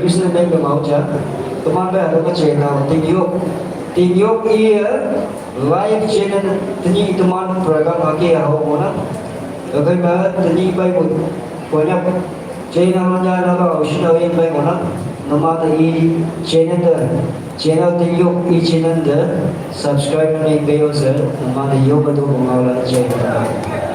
Krishna name the Mauja, Commander Adama Chena, Ting Yok ear, live channel, the need to man program Akia Homona, the Ganga, the knee by Konyak, Chena Manja, Shino in by Mona, Namada E. Channel Ting Yok each and the subscribe to make videos, Namada Yoga to Mala Chena.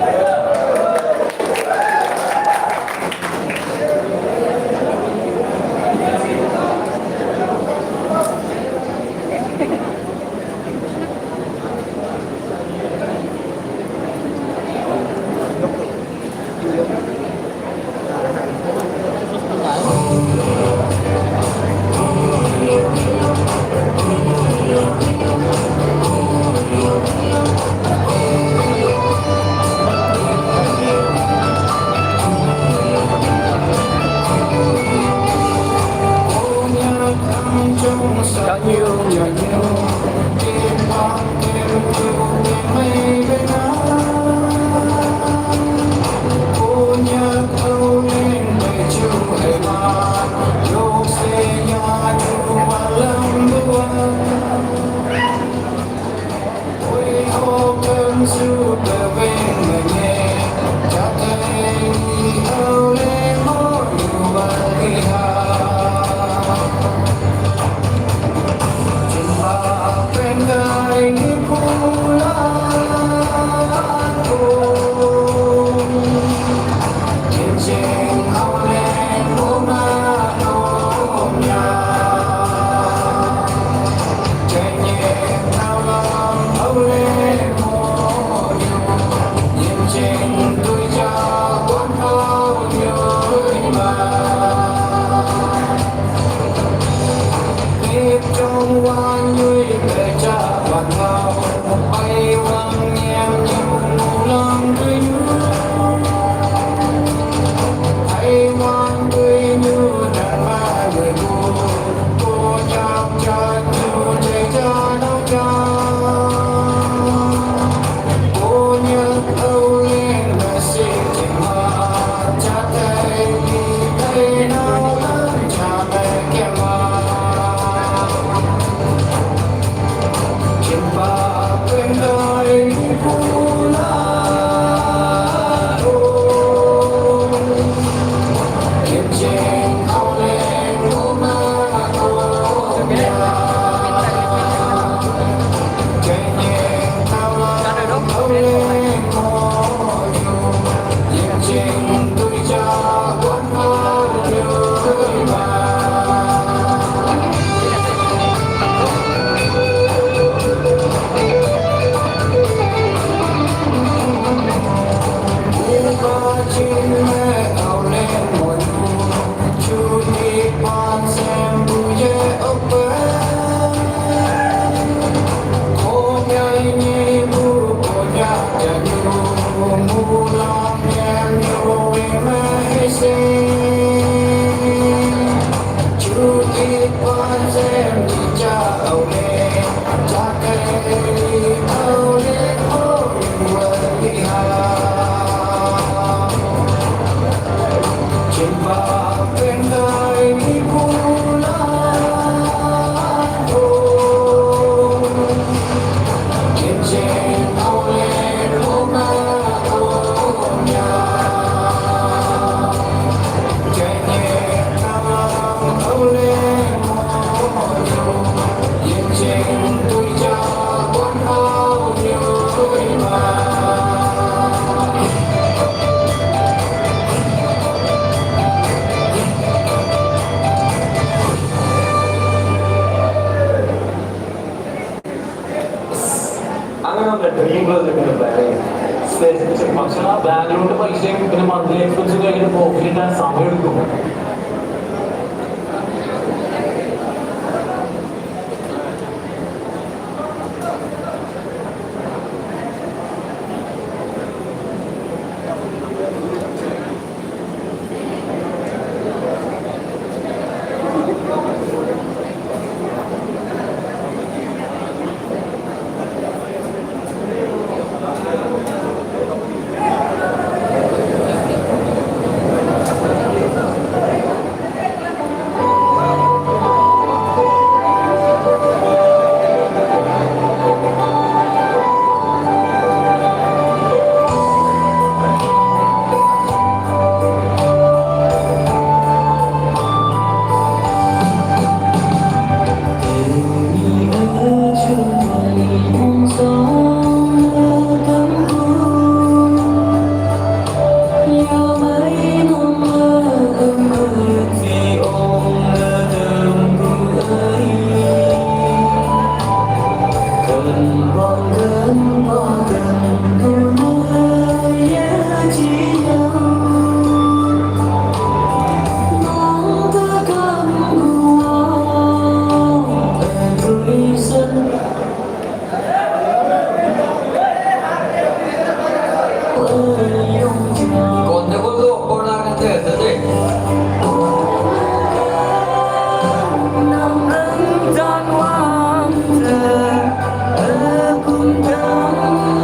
ബാങ്കിലോട്ട് പൈസയും പിന്നെ monthly എക്സ്പെൻസും കഴിഞ്ഞിട്ട് pocket ഇട്ടാൻ സമയം എടുക്കും. Hãy subscribe cho kênh Ghiền Mì Gõ để không bỏ lỡ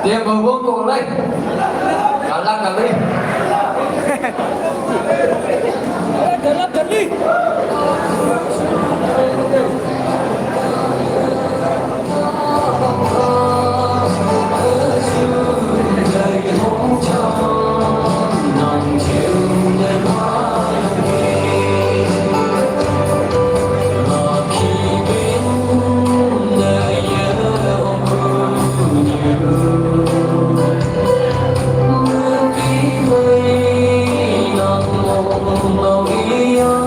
Dia berbungkuk lagi. Kalah kali. Kalah kali. Hãy subscribe cho kênh Ghiền Mì Gõ để không bỏ lỡ những video hấp dẫn.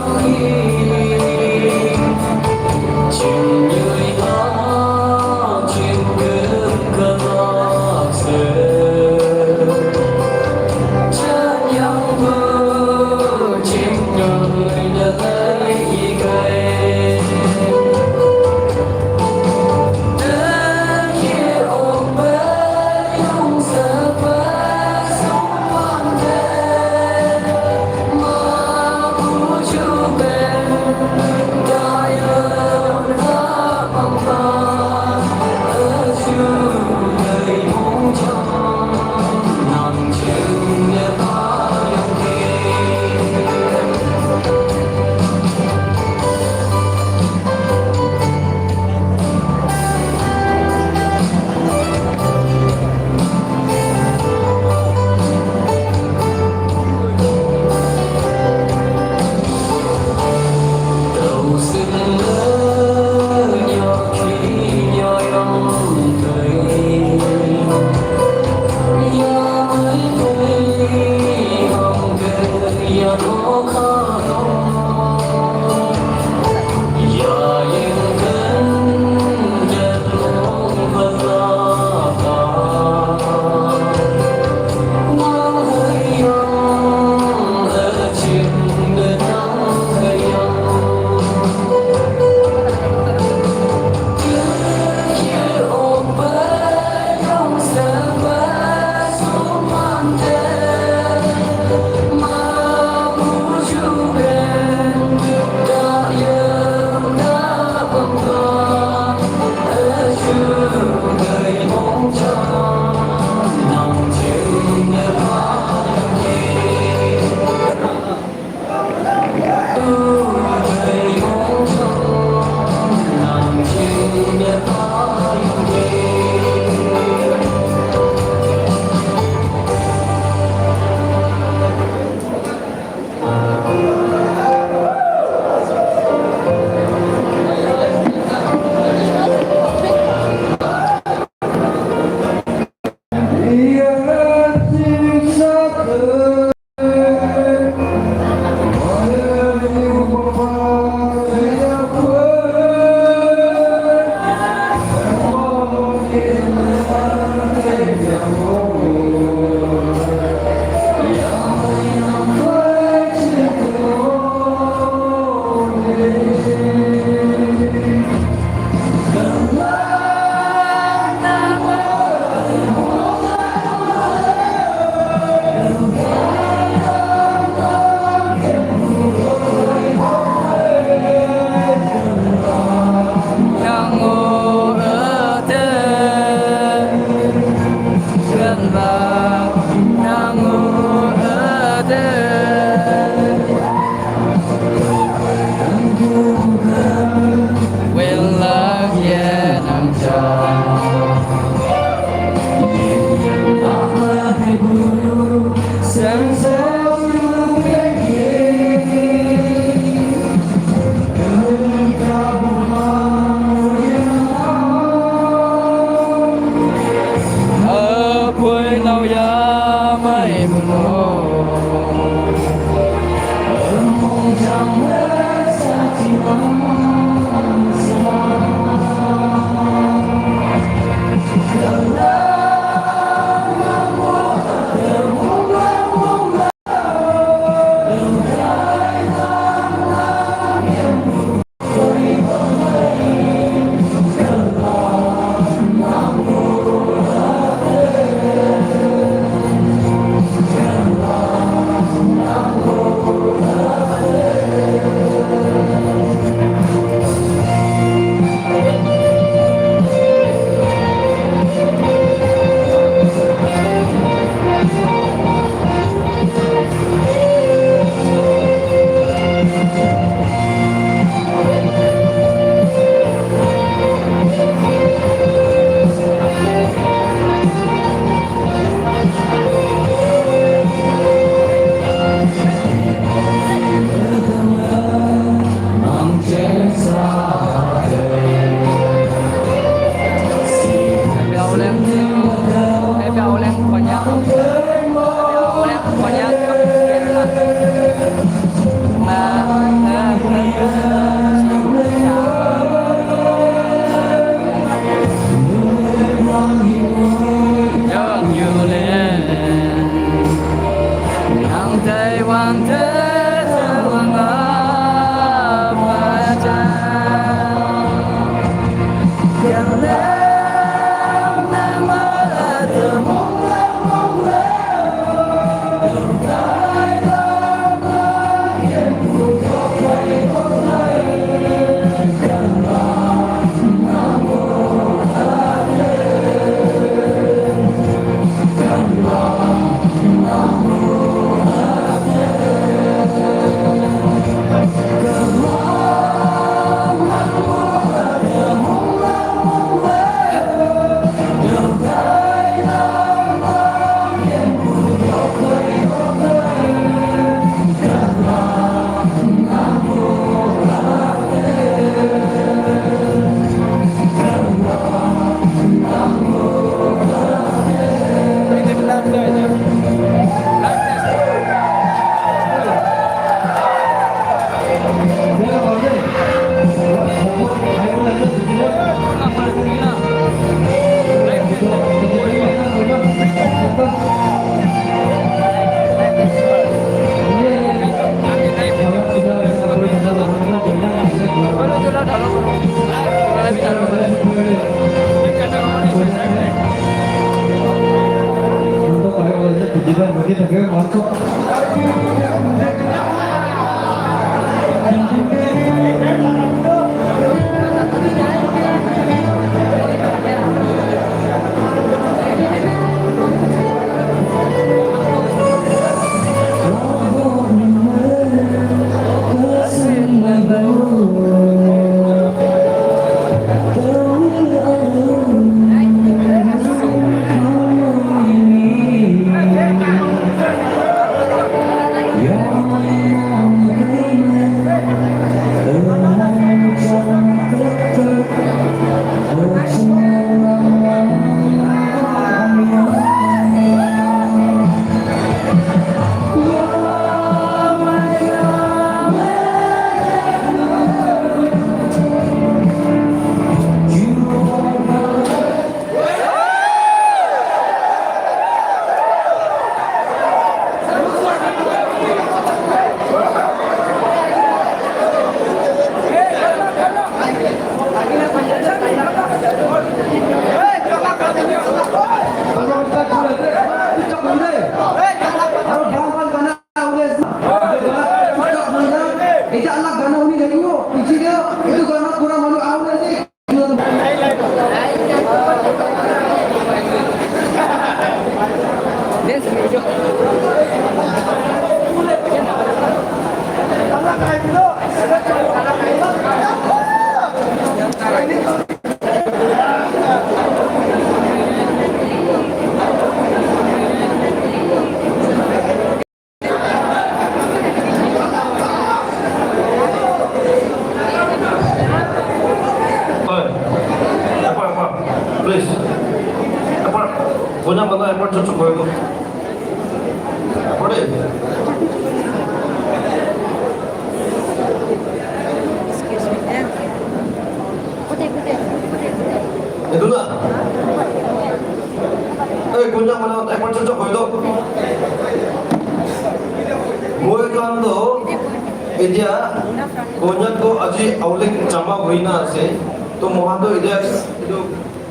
konyak to aji Aoleang jama hoina ase to mohando idia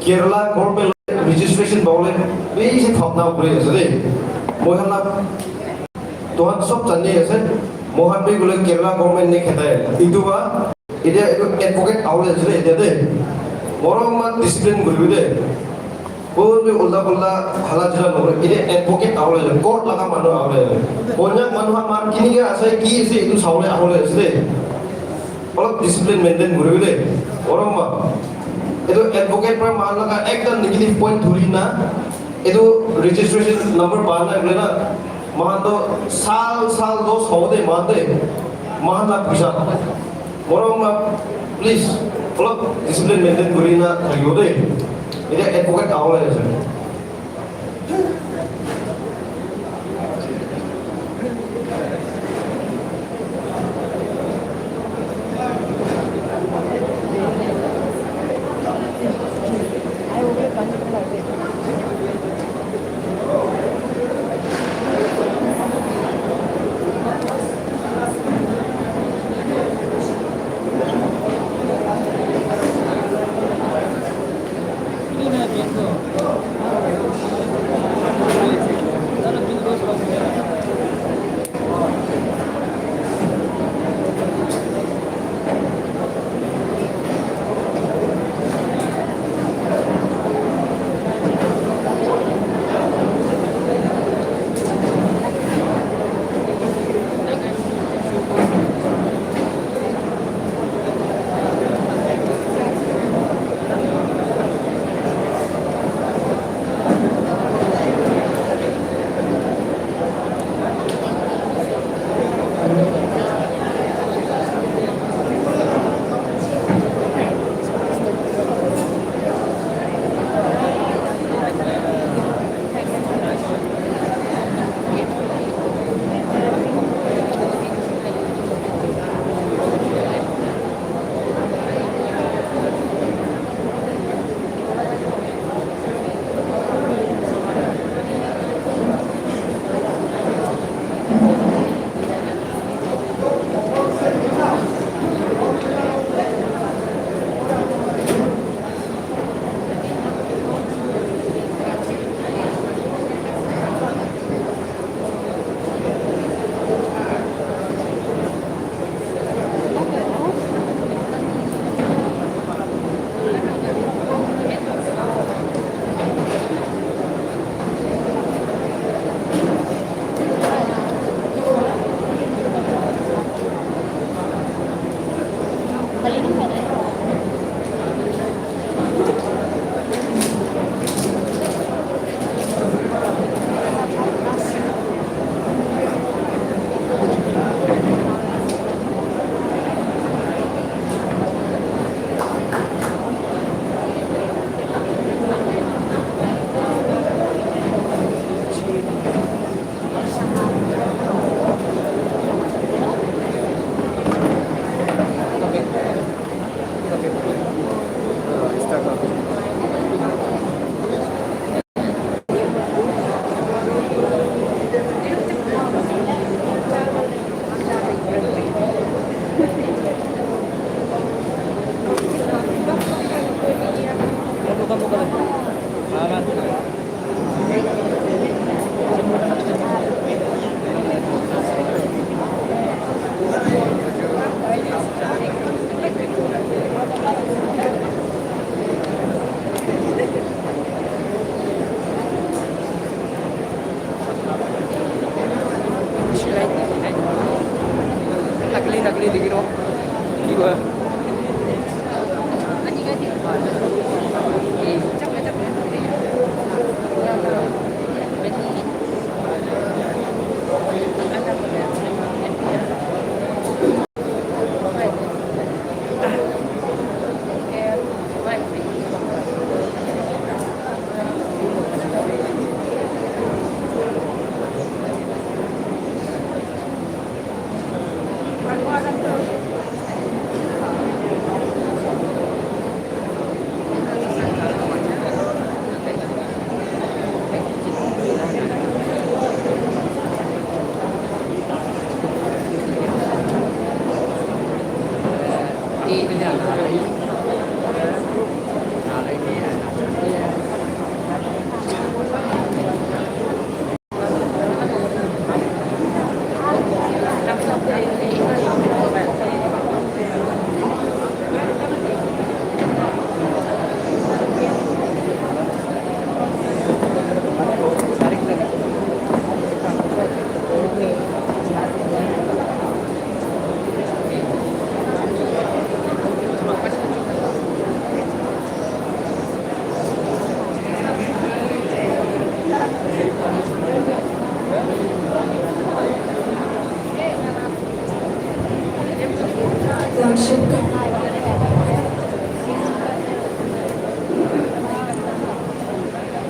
Kerala government registration bawle beisi thapna kuri ase de mohanna tohan sob janni ase mohan be gule Kerala government ne khetai iduwa idia advocate Aoleang ase idia de morong ma discipline guri de Pun ulta ulta halat jalan nomor ini advocate Aoleang court laga manu Aoleang konyak manu man kini ga ase ki ase itu saule Aoleang ase de kalau disiplin maintain guru deh orang mah itu advocate per mana kan ekdan negative point turina itu registration number bana boleh na mahan to sal dos hode mahan lah bisa orang mah please kalau disiplin maintain gurina lagi deh ini advocate awal aja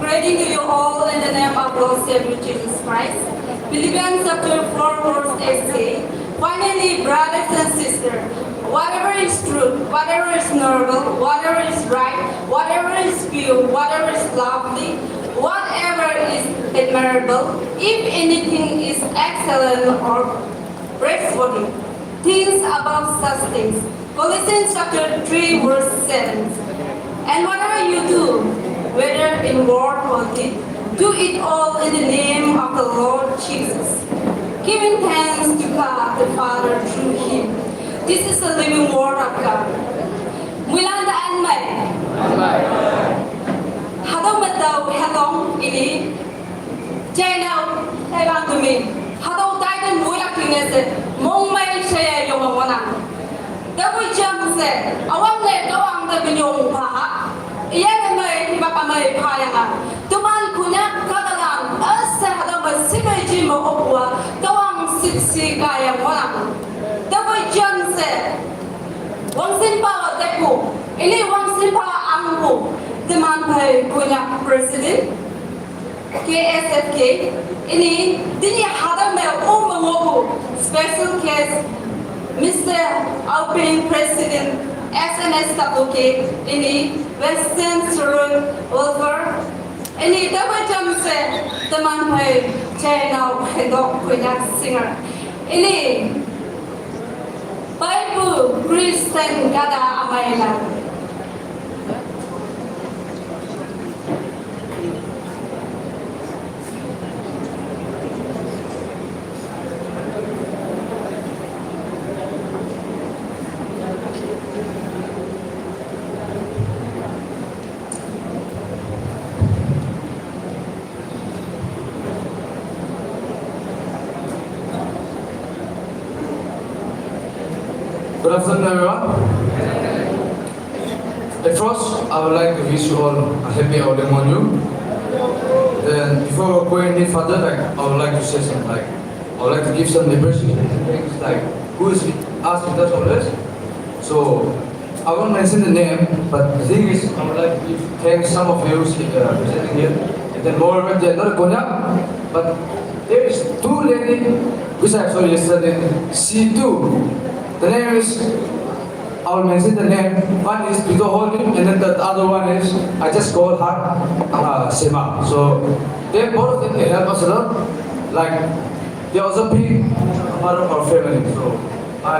Greeting to you all in the name of Lord Savior Jesus Christ. Philippians chapter 4 verse 8 say, finally, brothers and sisters, whatever is true, whatever is noble, whatever is right, whatever is pure, whatever is lovely, whatever is admirable, if anything is excellent or praiseworthy, things above such things. Colossians chapter 3 verse 7. And whatever you do, whether in word or deed, do it all in the name of the Lord Jesus, giving thanks to God the Father through Him. This is the living word of God. Mulanda anmai. Hadong matau hadong ini. Jainau helang kami. Hadong taitan mulak tinese. Mong mai saya yung mawana. Dapat jam se. Awang le doang da binyong paha. Iyan may mapamay payangan. Tuman kunya katalan asa hadang masimay jimo opwa tawang siksi kaya walang. Dapat jam se. Wang simpa deku. Ini wang simpa angku. Tuman pay kunya president KSFK. Ini dini hadang may umangobu special case Mr. Outgoing President SNSWK ini Western Surun Wolfer ini dapat jam se teman hai channel hedok punya singer ini Bible Kristen gada amailan. Good afternoon, everyone. At first, I would like to wish you all a happy Aoleang on you. Then, before going any further, I would like to say something I would like to give some diversity things who is with us with us always. So, I won't mention the name, but the thing is, I would like to give thanks some of you presenting here. And then moreover, they are not konyak, but there is two ladies which I saw yesterday. C2. The name is, I will mention the name. One is Pito Holy, and then the other one is, I just call her Sema. So they both of them they help us a lot. They also be part of our family. So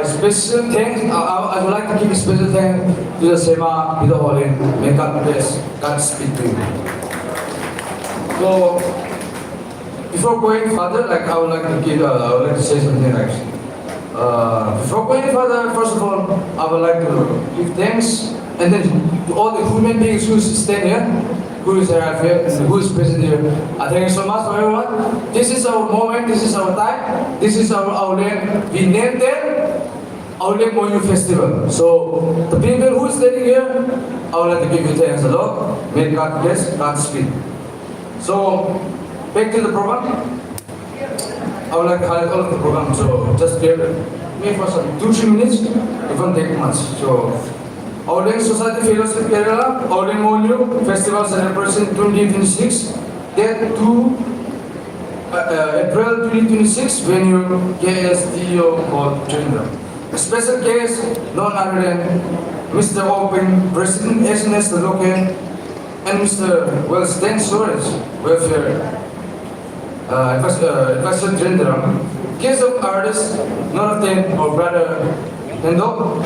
special thanks. I would like to give a special thanks to the Sema, Pito Holy. May God bless, God speak to you. So before going further, I would like to say something before going further, first of all, I would like to give thanks and then to all the human beings who stand here, who is here, and who is present here. Thank you so much for everyone. This is our moment, this is our time, this is our Aoleang. We named them Aoleang Monyu Festival. So the people who is standing here, I would like to give you thanks a lot. May God bless, God speed. So back to the program. I would like to highlight all of the program. So just give me for some 2-3 minutes. It won't take much. So Aoleang Society Fellowship Kerala, Aoleang Monyu Festival Celebration 2026. Date 2 April 2026. Venue KSDO Hall, Trindra. A special guest, none other than Mr. Open, President SNS Loke, and Mr. Stan Storage, Welfare, Investor Trindra. Guest of artists, none of them, our brother Hendo.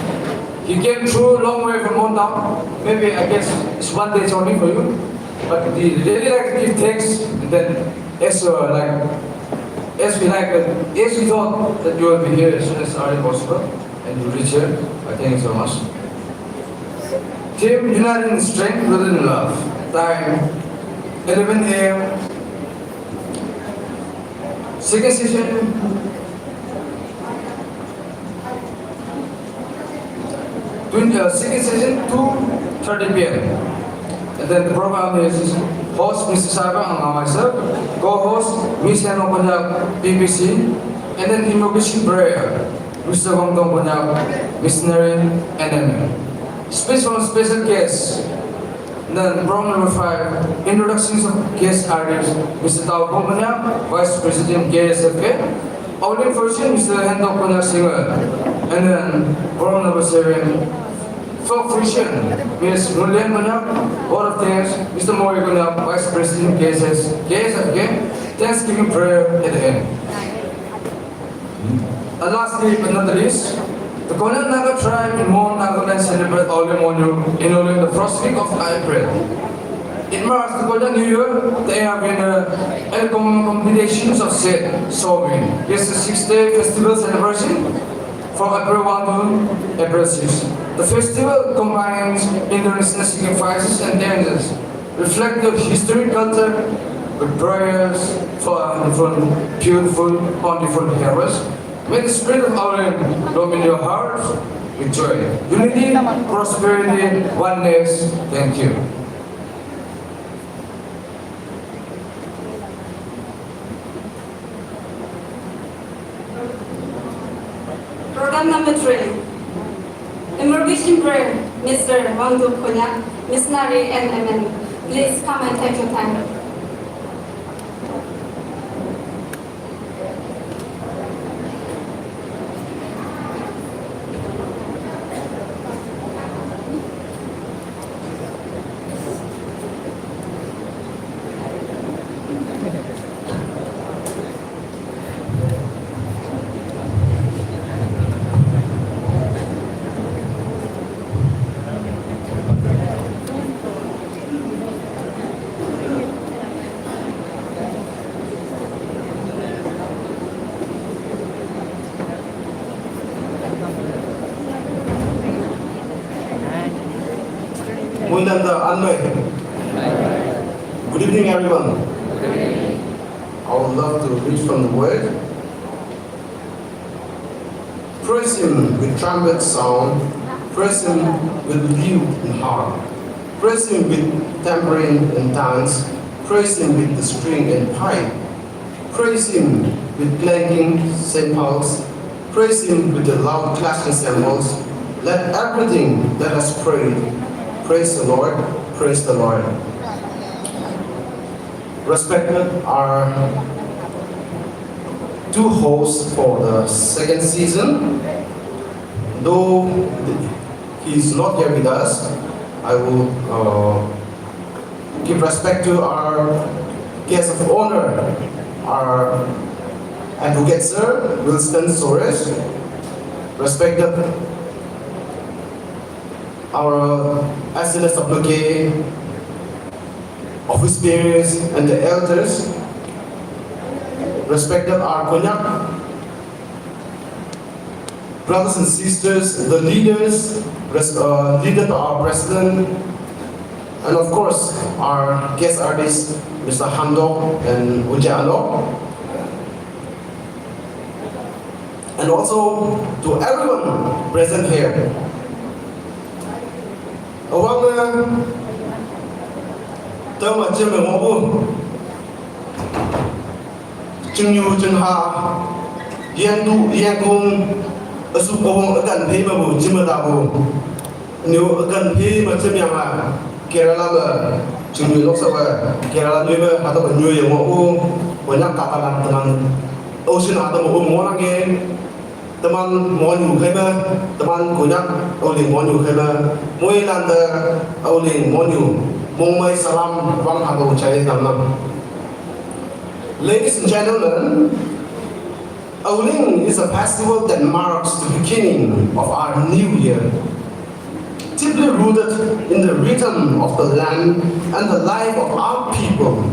He came through a long way from hometown. Maybe I guess it's 1 day journey for you. But he really like to give thanks, and then as we thought that you will be here as soon as early possible, and you reach here. I thank you so much. Team united in strength, rooted in love. Time 11 a.m. Second session. Second session 2:30 p.m. And then the program is host Mr. Sarva and myself, co-host Miss Hano Punjab BBC, and then Invocation prayer, Mr. Gongdong Punjab, missionary, and special guests. And then program number 5, introductions of guest artists, Mr. Tao Punjab, Vice President KSFK, Aoleang version, Mr. Hendo Punjab singer, and then program number 7, folk fusion, Ms. Mulyan Punjab, Board of Thanks, Mr. Moy Punjab, Vice President KSFK, Thanksgiving prayer at the end. And lastly but not the least, the Konyak Naga tribe in Mon Nagaland celebrate Aoleang Monyu in only the first week of April. In March, the Konyak New Year, they have been combinations of solving. It's a 6-day festival celebration from April 1 to April 6. The festival combines international sacrifices and dances, reflect the history culture with prayers for a beautiful, bountiful harvest. May the spirit of Aoleang domine your hearts with joy, unity, prosperity, oneness. Thank you. Program number 3. Invocation prayer, Mr. Wangdu Konyak, missionary and MN. Please come and take your time. Good evening, everyone. I would love to read from the word. Praise Him with trumpet sound. Praise Him with lute and harp. Praise Him with tambourine and dance. Praise Him with the string and pipe. Praise Him with clanking cymbals. Praise Him with the loud clashing cymbals. Let everything let us pray. Praise the Lord. Praise the Lord. Respected our two hosts for the second season. Though he is not here with us, I will give respect to our guest of honor, our advocate sir, Wilson Soares. Respected our SNS WK, office bearers and the elders. Respected our konyak brothers and sisters, the leaders, leader to our president, and of course our guest artists, Mr. Hando and Ujano. And and also to everyone present here. Aoleang tao mà chưa mình ngô chừng nhiều chừng hà yên cung ở sụp ông ở gần thế mà bù chưa mà đào bù nếu ở gần thế mà chưa miệng à Kerala mà chừng nhiều lúc sau à Kerala nơi mà hà tao mà nhiều nhiều ngô và nhắc cả làm teman ocean hà tao mà mua lăng nghe teman mau nhiều hay mà teman konyak Aoleang mau nhiều hay mà mỗi lần Aoleang mau nhiều mong mai salam wang hà tao chạy làm năm. Ladies and gentlemen, Aoleang is a festival that marks the beginning of our new year, deeply rooted in the rhythm of the land and the life of our people.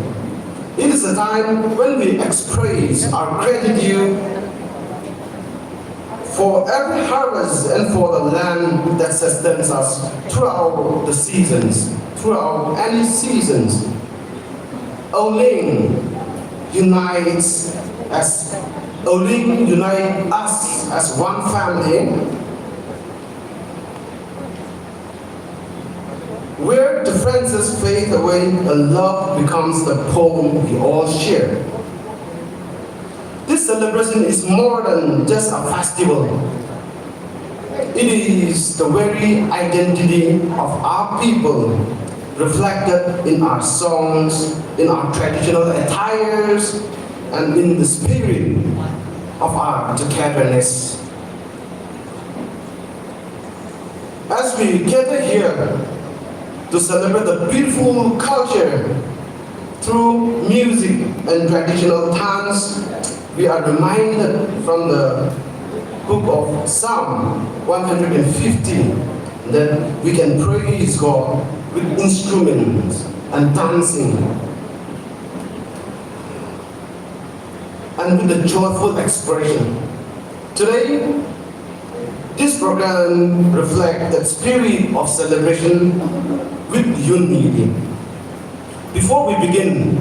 It is a time when we express our gratitude for every harvest and for the land that sustains us throughout the seasons, throughout any seasons. Aoleang unites us as one family, where differences fade away and love becomes the bond we all share. This celebration is more than just a festival. It is the very identity of our people, reflected in our songs, in our traditional attires, and in the spirit of our togetherness. As we gather here to celebrate the beautiful culture through music and traditional dance, we are reminded from the book of Psalm 150 that we can praise God with instruments and dancing, and with a joyful expression. Today, this program reflects the spirit of celebration with unity. Before we begin,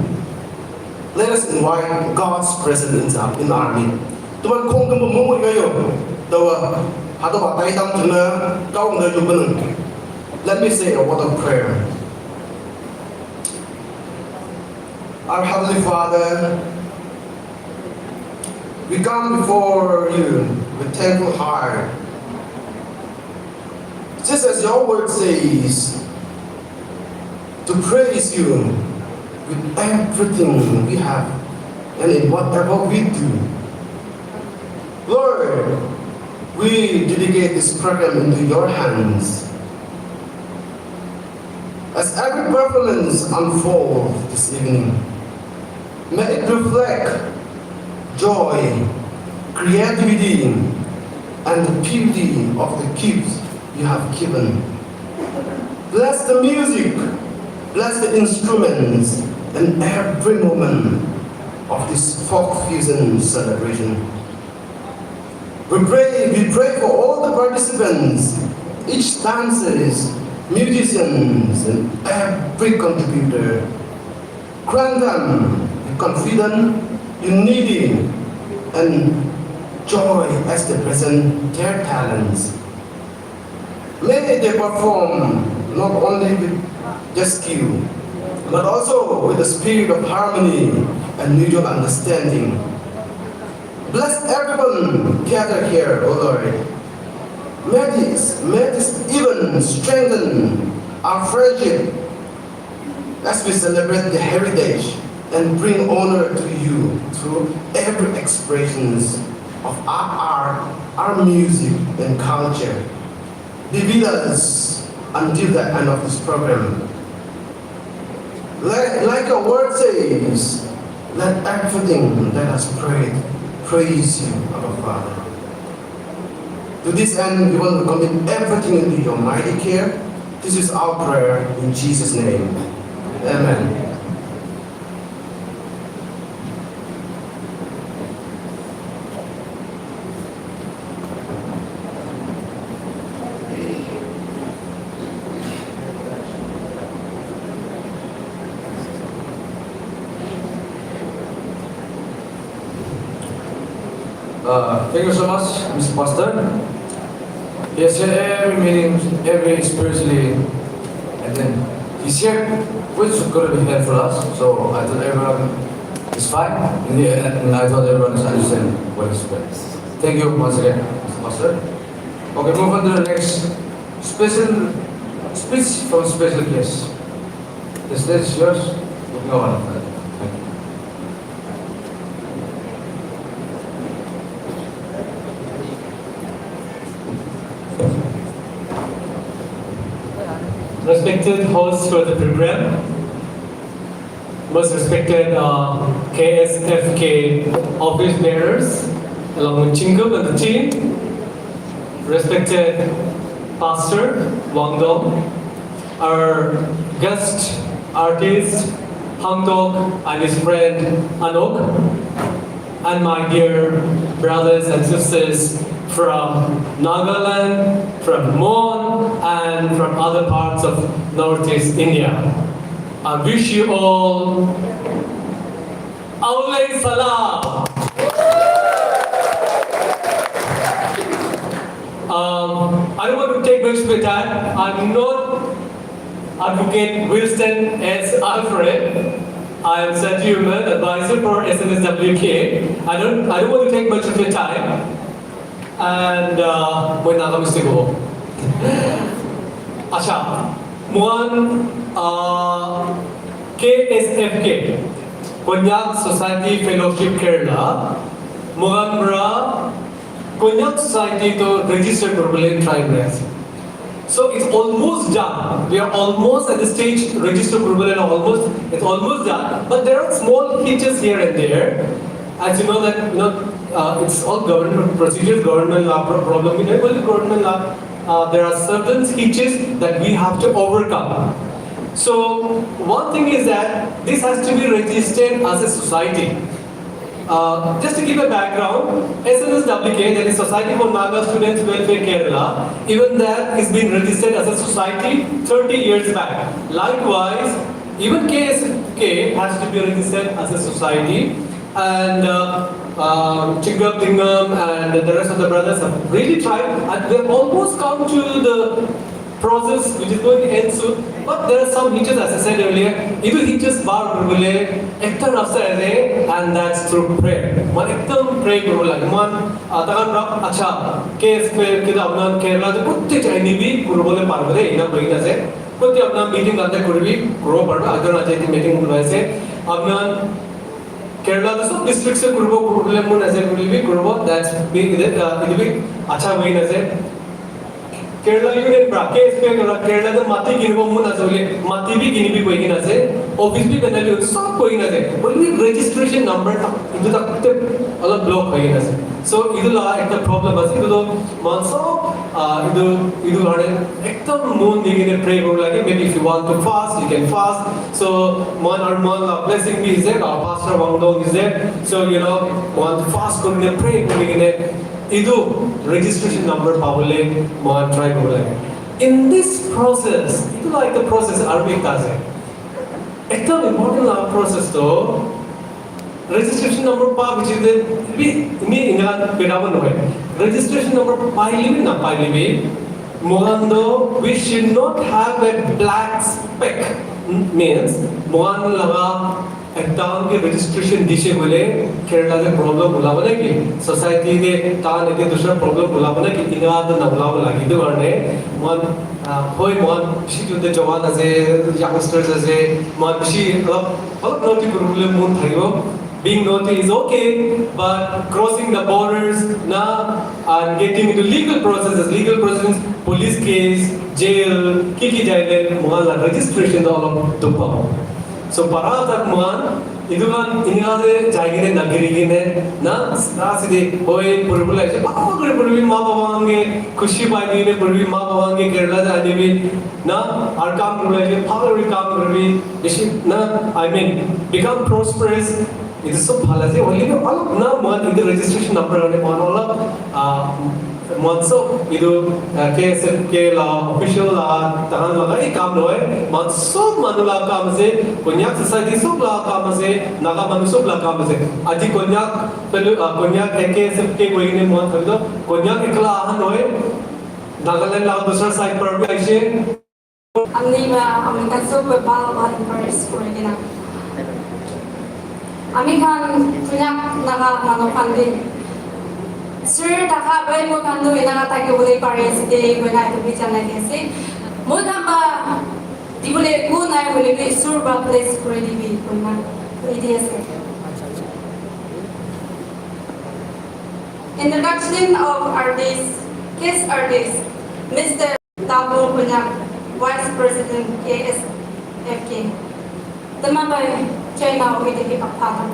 let us invite God's presence in our midst. Tuan kong kamu mau ngayo, tawa hado ba tay tam tuna kau ngayo benung. Let me say a word of prayer. Our Heavenly Father, we come before you with thankful heart. Just as your word says, to praise you with everything we have and in whatever we do. Lord, we dedicate this program into your hands. As every performance unfolds this evening, may it reflect joy, creativity, and the beauty of the gifts you have given. Bless the music, bless the instruments, and every moment of this folk fusion celebration. We pray for all the participants, each dancers, musicians, and every contributor. Grant them confidence, unity, and joy as they present their talents. May they perform not only with just skill, but also with the spirit of harmony and mutual understanding. Bless everyone gathered here, O Lord. May this even strengthen our friendship as we celebrate the heritage and bring honor to you through every expressions of our art, our music, and culture. Be with us until the end of this program. Like our word says, let everything that has prayed praise you, our Father. To this end, we want to commit everything into your mighty care. This is our prayer in Jesus' name. Amen. Thank you so much, Mr. Pastor. He has shared every meaning, every spiritually, and then he shared which is going to be here for us. So I thought everyone is fine, and I thought everyone is understanding what is good. Thank you once again, Mr. Pastor. Okay, move on to the next special speech from special guest. The stage is yours. Go on. Thank you. Respected hosts for the program, most respected KSFK office bearers, along with Chingup and the team, respected Pastor Wang Dong, our guest artist Hang Dok and his friend Anok, and my dear brothers and sisters from Nagaland, from Mon, and from other parts of Northeast India. I wish you all Aoleang Salam. I don't want to take much of your time. I'm not Advocate Wilson S. Alfred. I am Sanjay Human, advisor for SNSWK. I don't want to take much of your time. And when I come to go. Acha, one KSFK, Konyak Society Fellowship Kerala, Mohanbra, Konyak Society to register Gurbalan tribe race. So it's almost done. We are almost at the stage register Gurbalan it's almost done. But there are small hitches here and there. As you know that it's all government procedures, government law problem. In every government law, there are certain hitches that we have to overcome. So one thing is that this has to be registered as a society. Just to give a background, SNSWK, that is Society for Naga Students Welfare Kerala, even that is being registered as a society 30 years back. Likewise, even KSFK has to be registered as a society. And Chingam, Tingam, and the rest of the brothers have really tried, and we have almost come to the process which is going to end soon. But there are some hitches, as I said earlier. Idu hitches bar gurule, ekta rasta and that's through prayer. Man ekdam pray gurula. Man takan rak acha KSFK kita apna Kerala de kutte chaini bhi gurule parvade ina boina se. Kutte apna meeting ante kurbi grow parva agar ajeti meeting bulai se. Apna Kerala the सब districts से गुरुबो गुरुले मुन ऐसे गुरुले गुरुबो that's big इधर भी अच्छा वही नज़र Kerala यूनियन ब्राकेट पे Kerala तो माती गिनबो मुन ऐसे बोले माती भी गिनी भी कोई गिना से ऑफिस भी बनने लगे सब कोई नज़र बोले registration number तक इधर तक ते अलग ब्लॉक कोई नज़र so इधर ला एक तो problem बस इधर तो मानसो इधर आने एक तो मून दिखने pray करो लगे maybe if you want to fast you can fast so man blessing भी is there our pastor Wang Dong is there so want to fast करने pray करने इधर registration number Pawle man try करो लगे in this process इधर like the process Arabic ताज़े एक तो important process तो registration number pa which is the me inga pedawan hoy registration number paili mohando we should not have a black speck means mohan laga ektam ke registration dishe bole Kerala de problem bula bana ki society de tan ete dusra problem bula bana ki inga da na bula lagi do arne mohan hoy mohan shi junde jawan ase youngsters ase mohan shi alak naughty problem mun thaibo being naughty is okay, but crossing the borders and getting into legal processes, police case, jail, kiki jaile, muhala registration all of dupa. So paratak man, idugan inade jaigine nagirigine na side hoy purubula je baba kore purbi ma baba ange khushi paigine purbi ma baba ange Kerala ja anibi na ar kaam korle je power kaam korbi na I mean become prosperous. It is so bhalaje only no all na man in the registration number and all monso idu KSFK la official la tahan laga I kam loe monso manula kam se konyak society sob la kam se naga manu sob la kam se aji konyak pelu konyak KSFK goine mon thado konyak ikla han loe Nagaland la dusra side par bhi aise Amni ma amin ka super bal bal first for gina. Ami kan kunyak naga mano pandi. Sir taka bay mo kando ina ka tayo boleh pares de guna ito bicara kasi. Mo tamba di boleh guna boleh be sur ba place for di bi kuna. Ideas. Introduction of artists, guest artist, Mr. Tabo Kunyak, Vice President KSFK. Teman bay China o ito ipagpapag.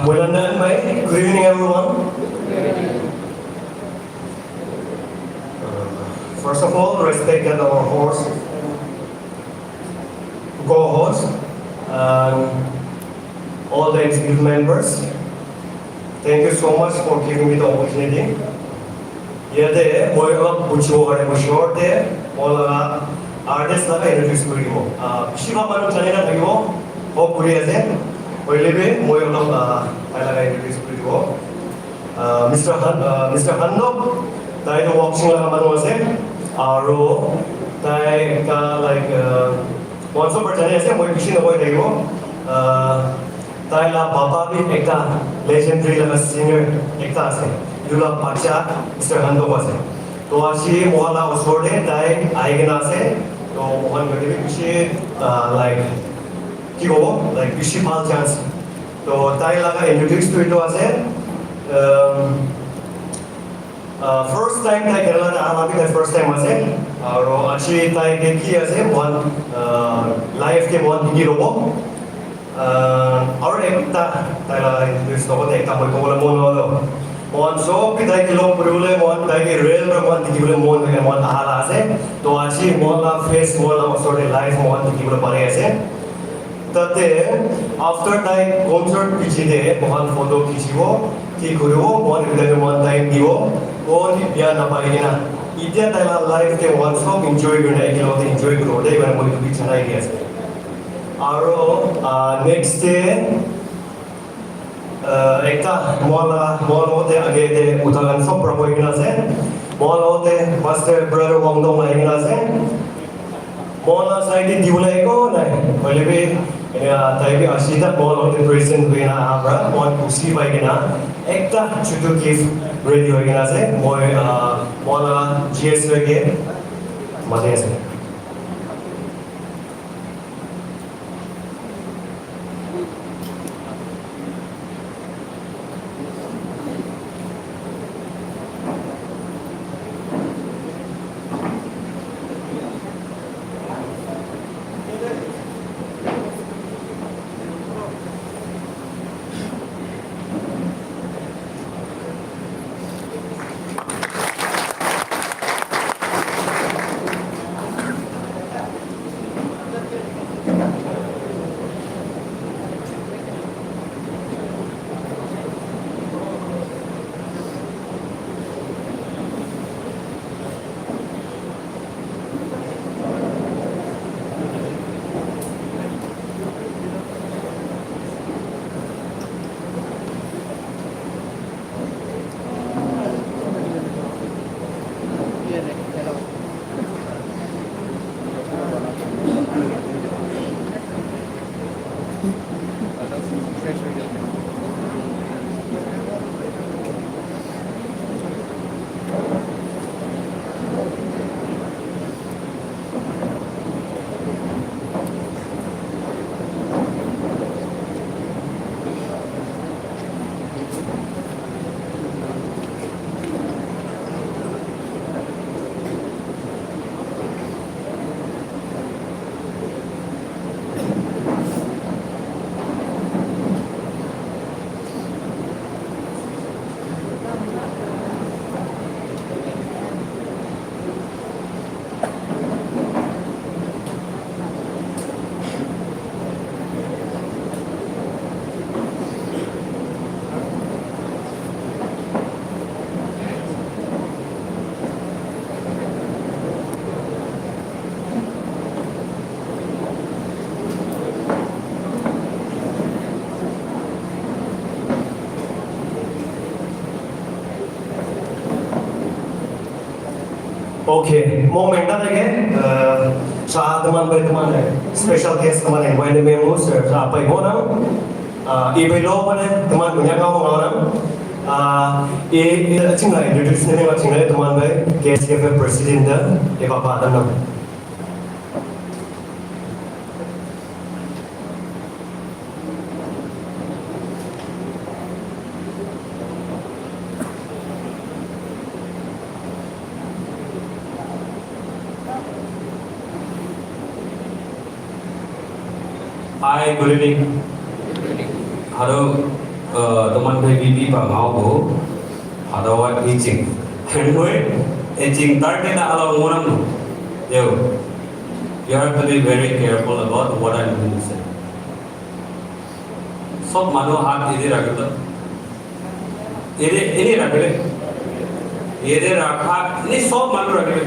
Well done, mate. Good evening, everyone. First of all, respect that our host, co-host, and all the executive members. Thank you so much for giving me the opportunity. Yeah, there, boy, bushore there, all artists like introduce to you. Shiva Manu Chanina Tayo, hope Korea. Oilebe, moi ulong talaga introduce ko dito. Mr. Hanok, tayo do walking lang naman wase. Aro, tayo ka like once over time ase moi bishi na boy tayo. Tayo la papa bi ekta legendary la singer ekta ase. Yula pacha Mr. Hanok wase. To ashi mohala osorde tayo aigena ase. To mohan gadi bishi like like bishi pal chance. So tayo laga introduce to ito ase. First time tayo Kerala na alabi tayo first time ase. Aro actually tayo deki ase one live ke one digi robo. Aro ekta tayo laga introduce to ko ekta mo ko wala mo no. One so tayo kilo purule one tayo ke real ro one digi bule mo na one ahala ase. To actually mo la face mo la sort of live mo one digi bule pare ase. Tate after time concert pichide mohan photo khichibo ki koribo mohan vidare mohan time dibo on biya na paigena idya tala live ke one song enjoy gona ekilo enjoy koro dai bana moi bichana idea ase aro next day ekta mola mote age te utagan sob promo igna ase mola te master brother wongdong la igna ase mola side dibulai ko nai bolebe tayo bi asita ball on the present way na abra one kusi by gina ekta chutu gift ready hoy gina se moi mola GSFK mate ase Okay, moment na lagi. Sa teman special guest teman yang buat demo sa apa yang orang, ibu lo pada teman punya kau orang, acing lah introduce ni acing lah teman baik KSFK President dah, Bapak Adam. Hi, good evening. Hello, teman PBB Pak Mau, ada wat aging. Anyway, aging target alam orang tu. Yo, you have to be very careful about what I'm going to say. सब मानो हाथ इधर रख दो. इधर रख ले. इधर रखा. ini सब मानो रख ले.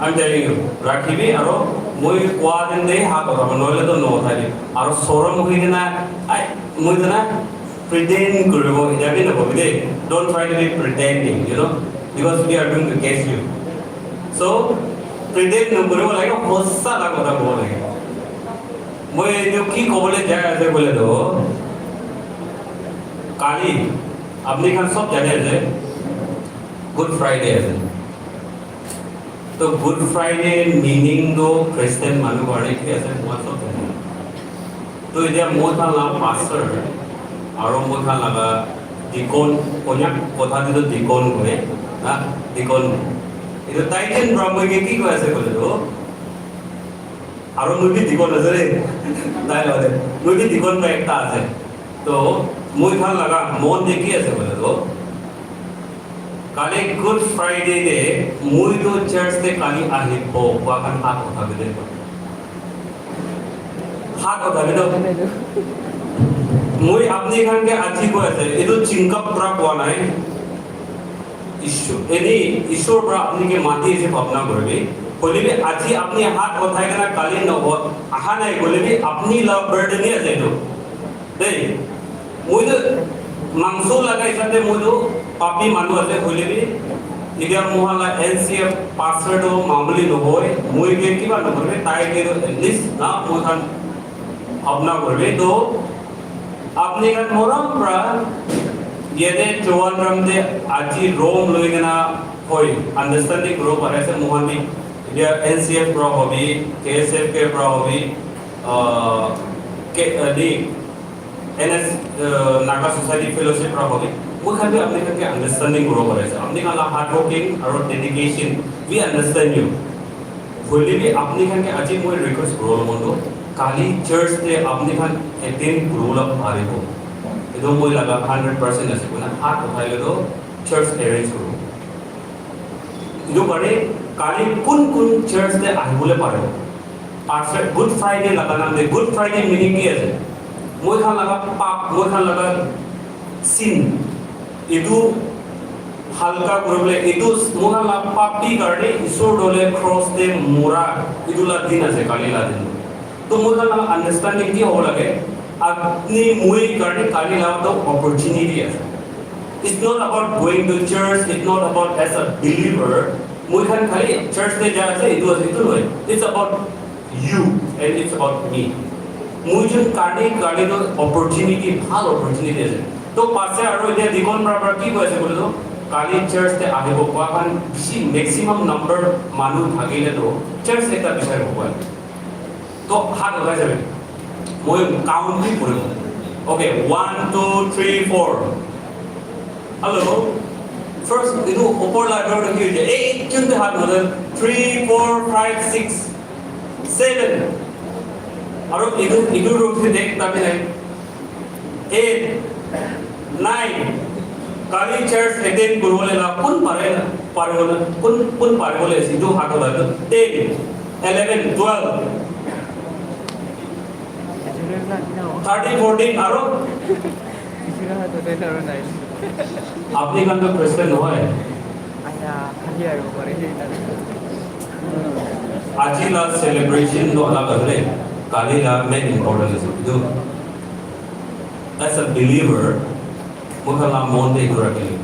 I'm telling you, rakhi bi aro moi quaden de ha ko noile to no thari aro sorom hui na ai moi na pretend kuribo ida bi na bobide. Don't try to be pretending, you know, because we are doing to catch you. So pretend no kuribo like hossa la kotha bole moi jo ki kobole jaya ase bole to kali apni khan sob jane ase Good Friday ase. तो good Friday meaning दो Christian मानु वाले के ऐसे बहुत सब है तो इधर मोथा ला पास्टर और मोथा लगा डिकोन कोन्याक कोथा दी तो डिकोन हुए ना डिकोन इधर टाइटन ब्राह्मण के की को ऐसे बोले तो और मुझे डिकोन नजर है दाई वाले मुझे डिकोन में एक ताज है तो मोथा लगा मोन देखी ऐसे बोले तो काले गुड फ्राइडे दे मुई तो चर्च ते काली आहे पो वाकन हाथ उठा के देखो हाथ उठा के दो मुई अपने खान के आजी को ऐसे ये तो चिंकप प्राप वाला है ईश्वर यानी ईश्वर प्राप अपने के माटी से भावना करोगे बोले भी आजी अपने हाथ उठाएगा ना काली न हो आहा नहीं बोले भी अपनी लव बर्डन नहीं ऐसे दो नहीं मुई तो मांसो लगा इसाते मुझे पापी मानो ऐसे बोले भी इधर मुहाला NCF पासवर्ड हो मामूली न होए मुझे भी की बात न बोले ताई के तो लिस्ट ना मुझान अपना बोले तो अपने का मोरम प्रा ये दे चौवन रम दे आजी रोम लोगे ना होए अंडरस्टैंडिंग ग्रो पर ऐसे मुहान भी इधर NCF प्रा होगी KSFK प्रा होगी के दी NS नागा सोसाइटी फेलोशिप प्रा होगी वो खाली अपने का क्या अंडरस्टैंडिंग ग्रो करे से अपने का हार्ड वर्किंग और डेडिकेशन वी अंडरस्टैंड यू बोले भी अपने का क्या अजीब कोई रिक्वेस्ट ग्रो लो मनो काली चर्च ते अपने का अटेंड ग्रो लो भारी हो इधर मुझे लगा 100% ऐसे कोई ना हाथ उठाए तो चर्च अरेंज करो इधर बड़े काली कुन चर्च ते आए बोले पारे हो पार्ट गुड फ्राइडे लगा ना दे गुड फ्राइडे मीनिंग क्या है मुझे खान लगा पाप मुझे खान लगा sin itu halka kurble itu mona la papi garde isor dole cross de mora itu la din ase kali la din to mona la understanding ki ho lage apni mui garde kali la to opportunity ase it's not about going to church it's not about as a believer mui khan khali church de ja ase itu hoy it's about you and it's about me mui jun kade to opportunity bhal opportunity ase तो पासे आरो इधर दिकोन बराबर की को ऐसे बोले तो काली चर्च ते आगे को पावन किसी मैक्सिमम नंबर मानू भागीले तो चर्च एक ता विषय होगा तो हाथ उठाए जावे मोय काउंट भी पूरे ओके 1 2 3 4 हेलो फर्स्ट इधर ऊपर ला कर रखी है 8 क्यों दे हाथ उधर 3 4 5 6 7 और इधर रुक से देख तब है 8 9 काली चर्च अटेंड गुरुले ला कुन पारे बोले कुन पारे बोले सिद्धू हाथ वाला 10 11 12 13 14 आरो आपने कौन तो क्रिश्चियन हो है आज ही ला सेलिब्रेशन तो अलग कर ले काली ला मेन इम्पोर्टेंट है जो as a believer mukhala monde correctly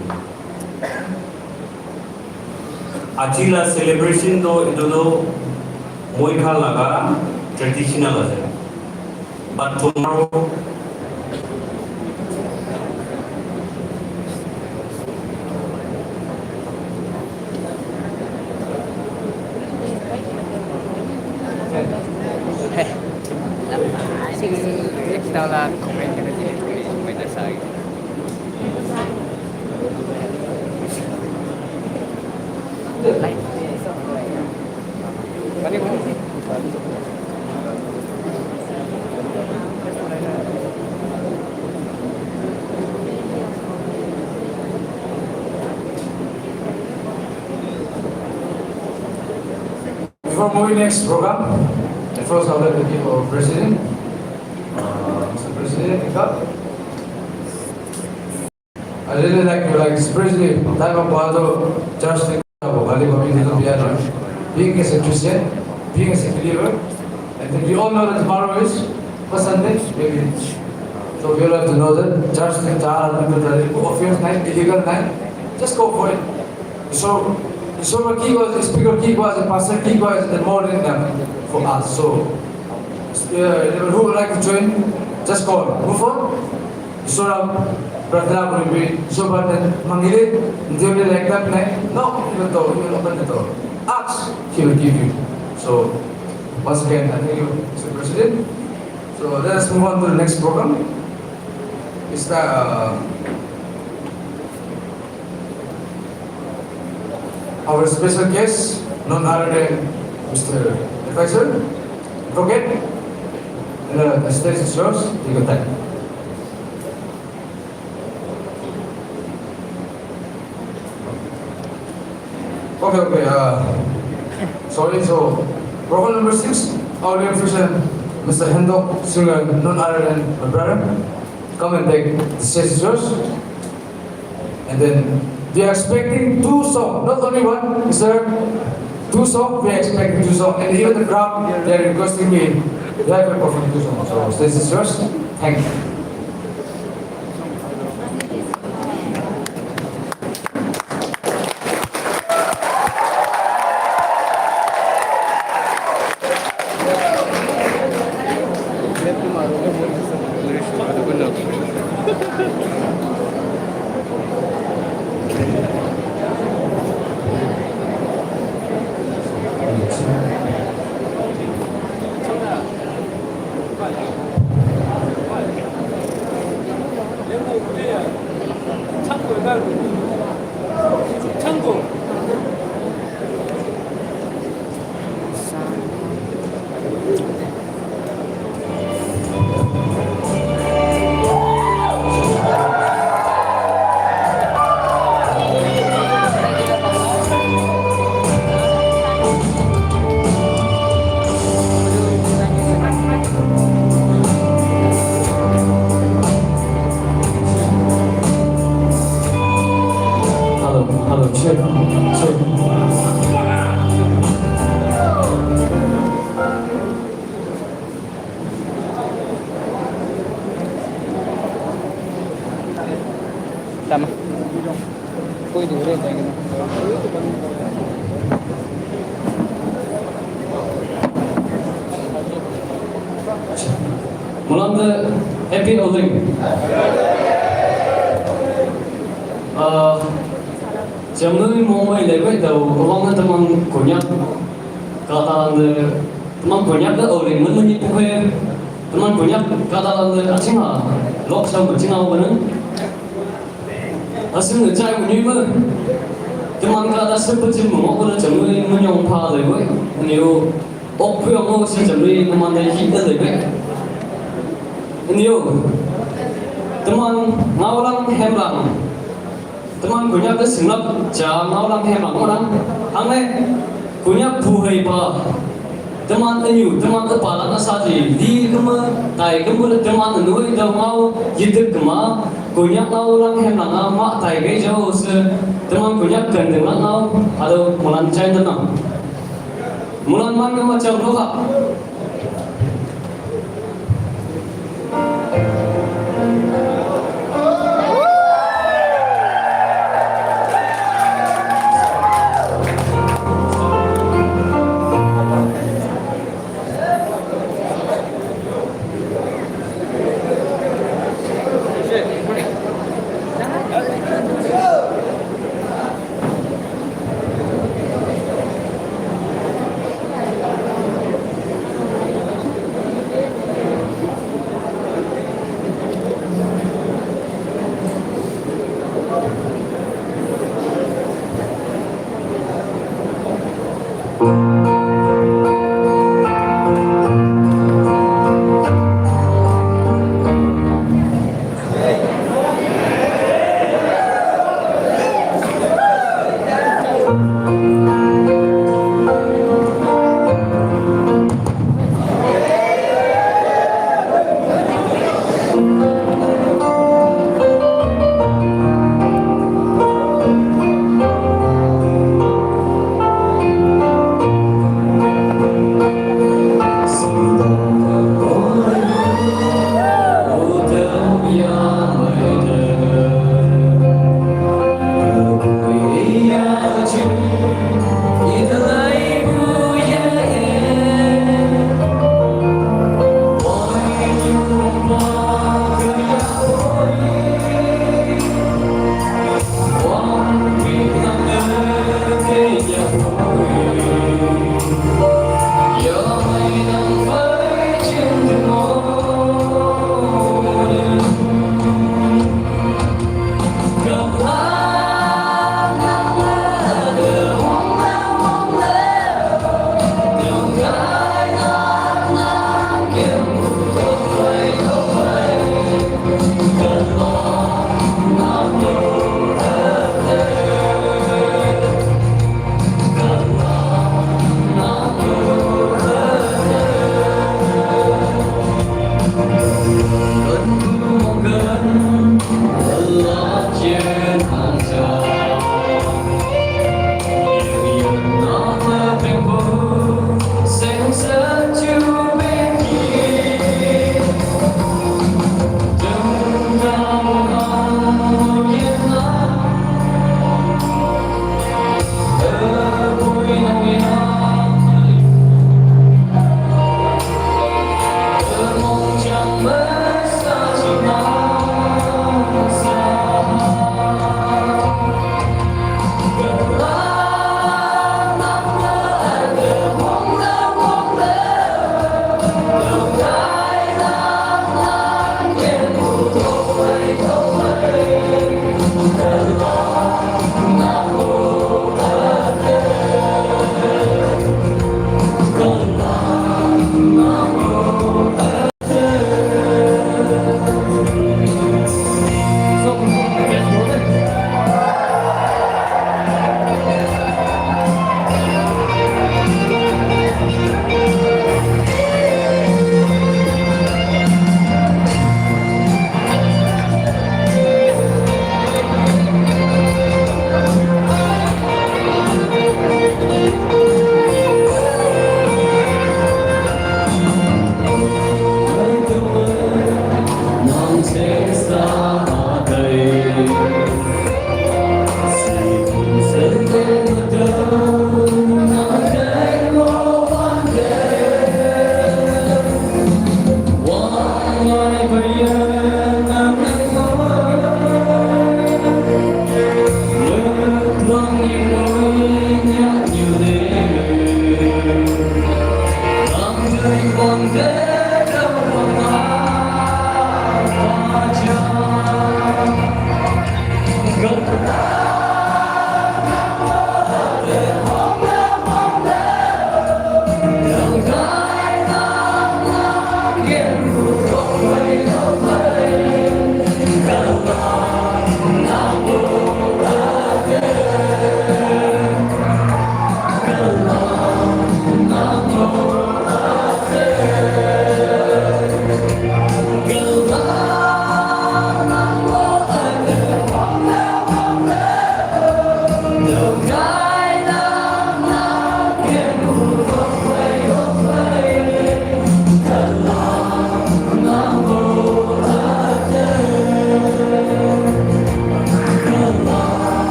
Achila celebration to itu to moikha laga traditional ase. But tomorrow Kita lah komen kita jadi komen dasar. Before moving next program, first I would like to give our President, Mr. President, I really like you, like especially time of Pado, Church, being as a Christian, being as a believer, and then we all know that tomorrow is first Sunday, maybe. So we all have to know that church offense night, illegal night, just go for it. So speaker key was and pastor key was the more than enough for us. So who would like to join? Just call. Move on. So Pradha will be so but Mangili, they will like that night. No, he will open the door. Ask, he will give you. So once again, I thank you, Mr. President. So let us move on to the next program. It's the our special guest, none other than Mr. Advisor, Advocate, and the stage is yours. Take your time. Okay. Sorry. So, program number 6, Aoleang Invocation, Mr. Hendok, singer, none other than my brother. Come and take the stage is yours. And then we are expecting 2 songs, not only one, sir. 2 songs, we are expecting 2 songs. And even the crowd, they are requesting me, they have to perform 2 songs. So, stage is yours. Thank you. Tama. Pwede rin tayo. Mulanda happy Aoleang. Jamnu mau lewe tau orang teman konyak kata teman konyak ke Aoleang menyi puhe teman konyak kata acingha lok sam acingha mana asing ngejai menyima teman kata seperti mau kena jamnu menyong pa lewe niu ok yang mau si jamnu teman kita lewe niu teman Aoleang hemlang teman punya kesenap jam orang hemat orang, aneh punya buhay pa teman tenyu teman kepala nasadi di kema tai kemu teman nuai dah mau jitu kema punya orang hemat mak tai ke jauh se teman punya gandeng lang atau mulan cai tenang mulan mana macam roha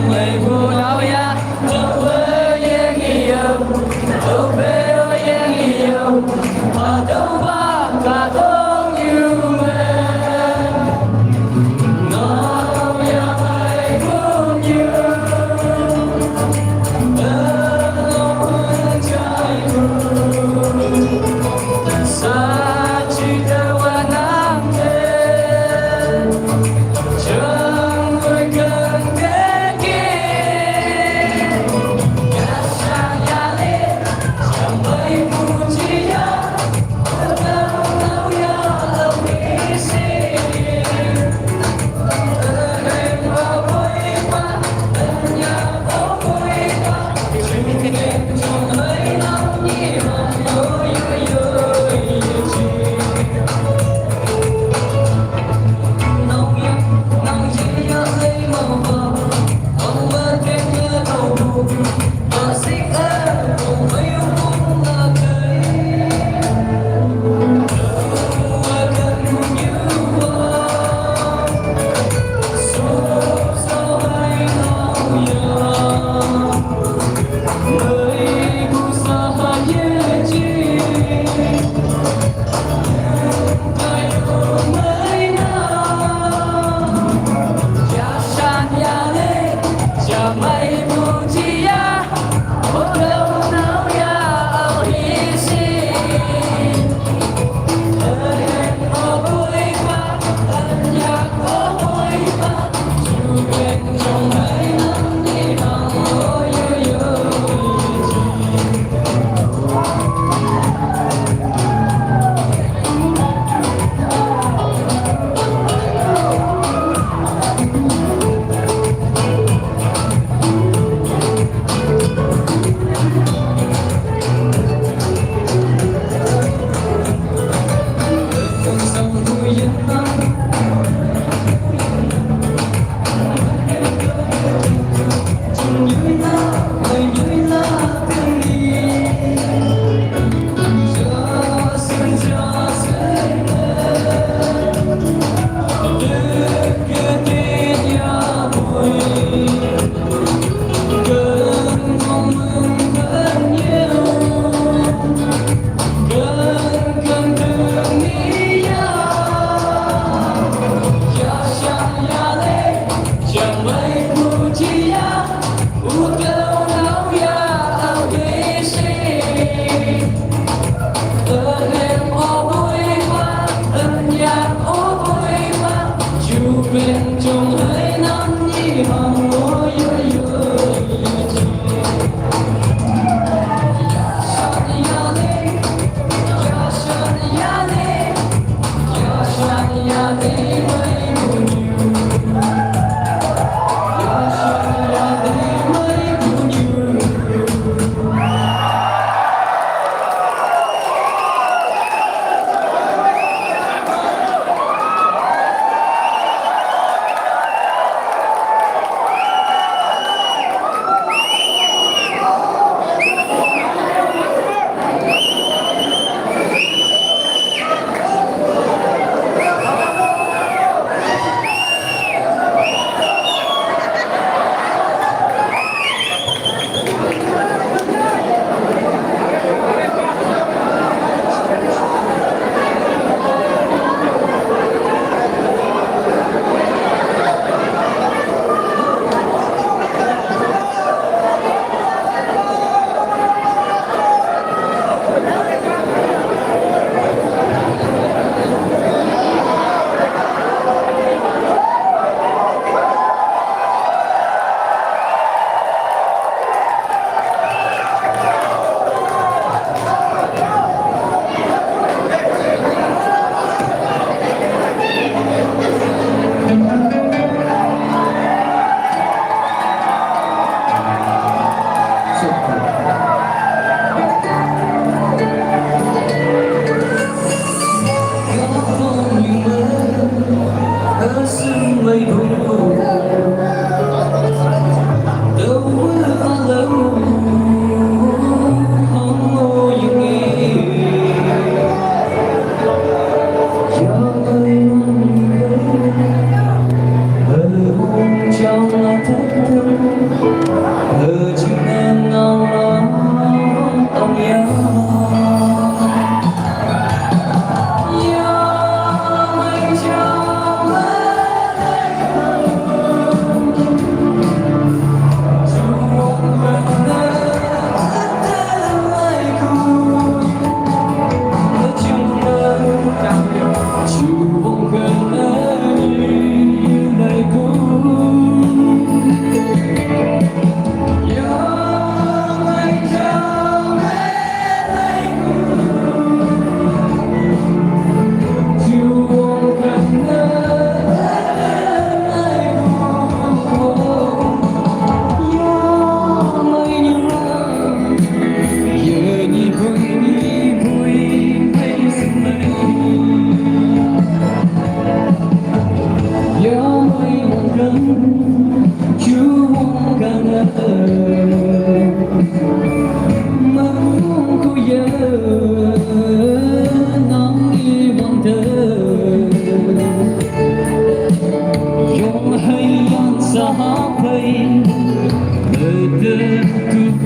Hãy subscribe cho kênh Ghiền Mì Gõ để không bỏ lỡ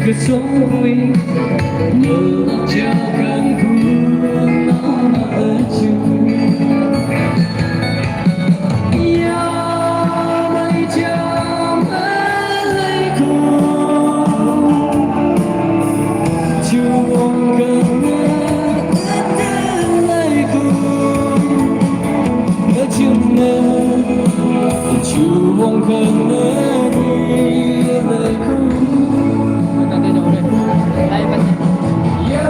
Kesuwi menjauhkanku nama aju Ya Alaikum Juang kena adalaiku Ngejumna Juang kena adalaiku Nanti jauh deh. Lain banyak. Ya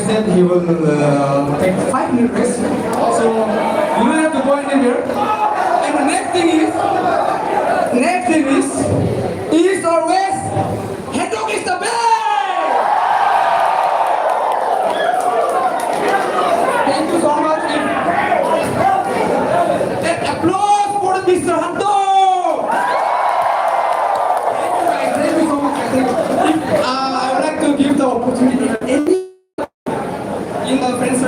said he will take 5 minutes rest. So you don't have to go in here. And the next thing is, east or west, Hendok is the best. Thank you so much. And applause for Mr. Hanto. Thank you so much. I would like to give the opportunity to any in the friends.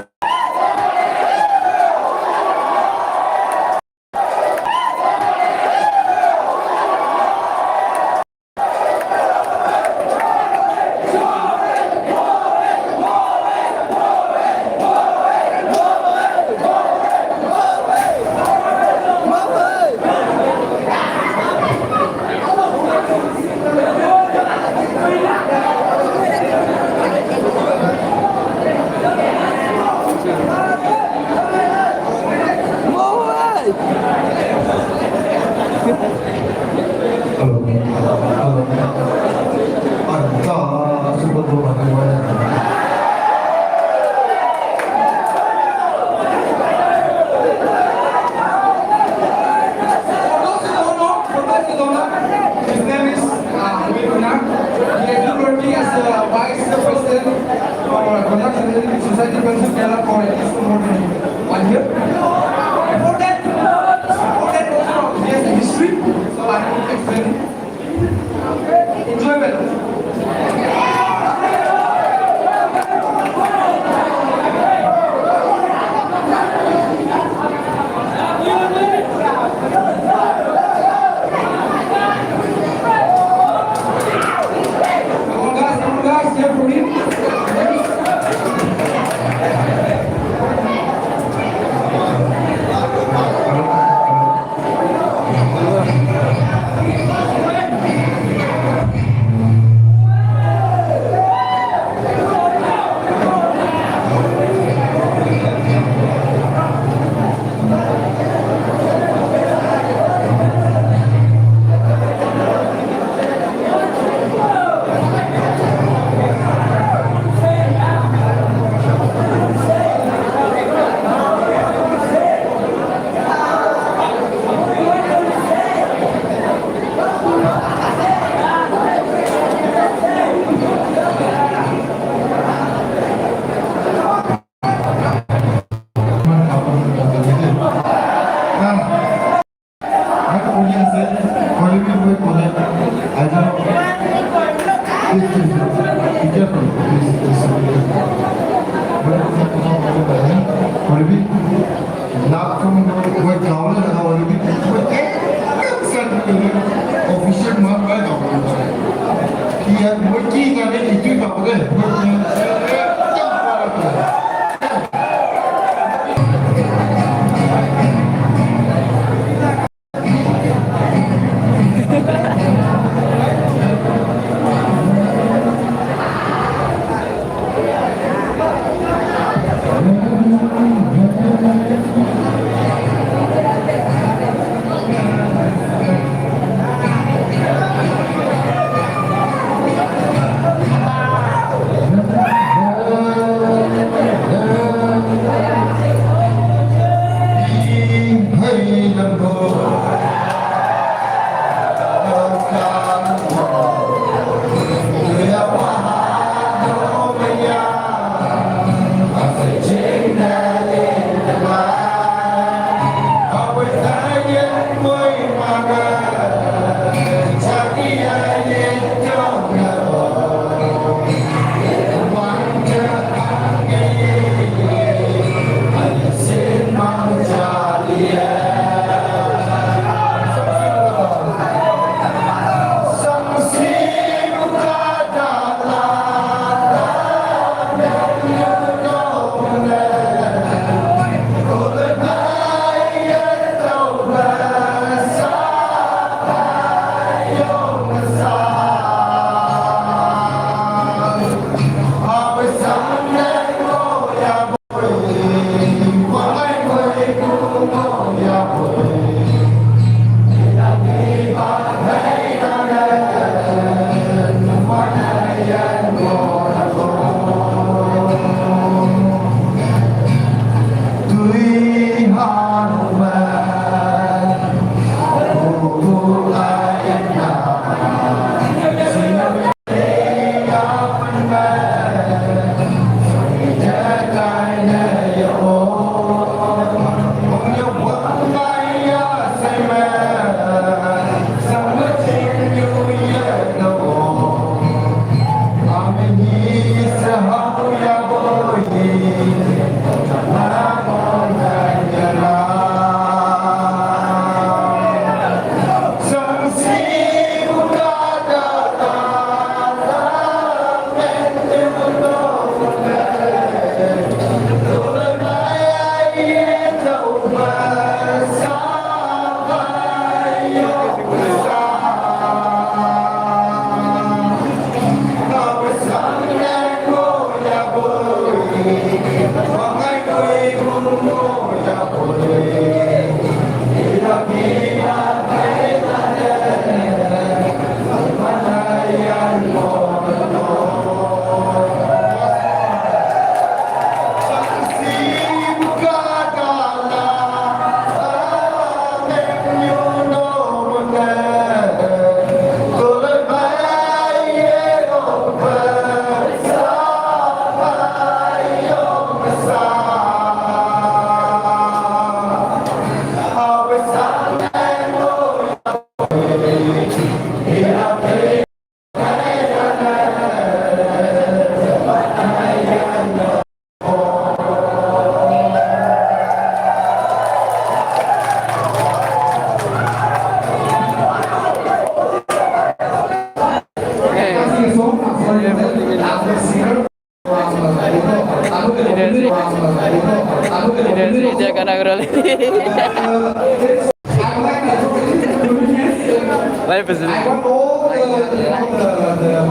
Vai fazer. I want all the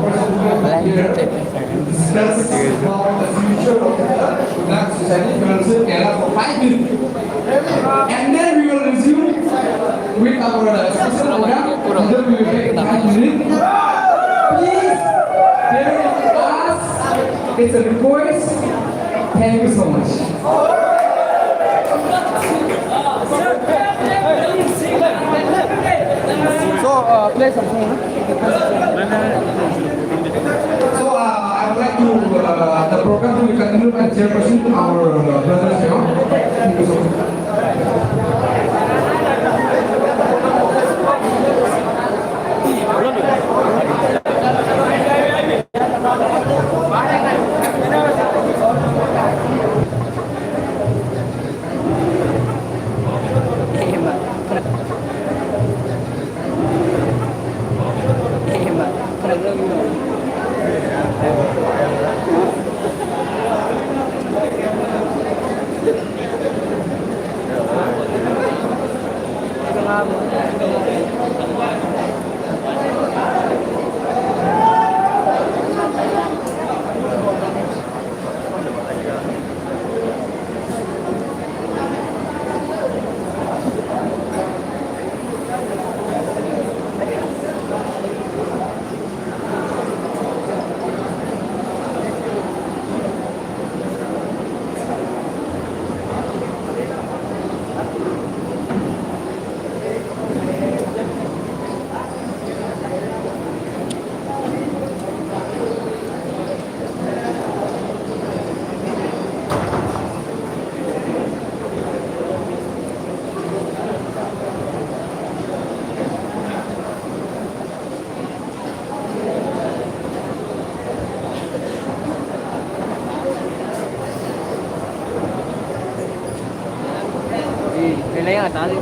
person who are here discuss about the future of the Konyak Society Fellowship Kerala for 5 minutes. And then we will resume with our special program. And then we will take 5 minutes. Please, bear with us. It's a request. Thank you so much. Play some song. So I would like to the program to be continued by Chairperson, our brother Sean. Thank you so much. Lấy ở đó đi.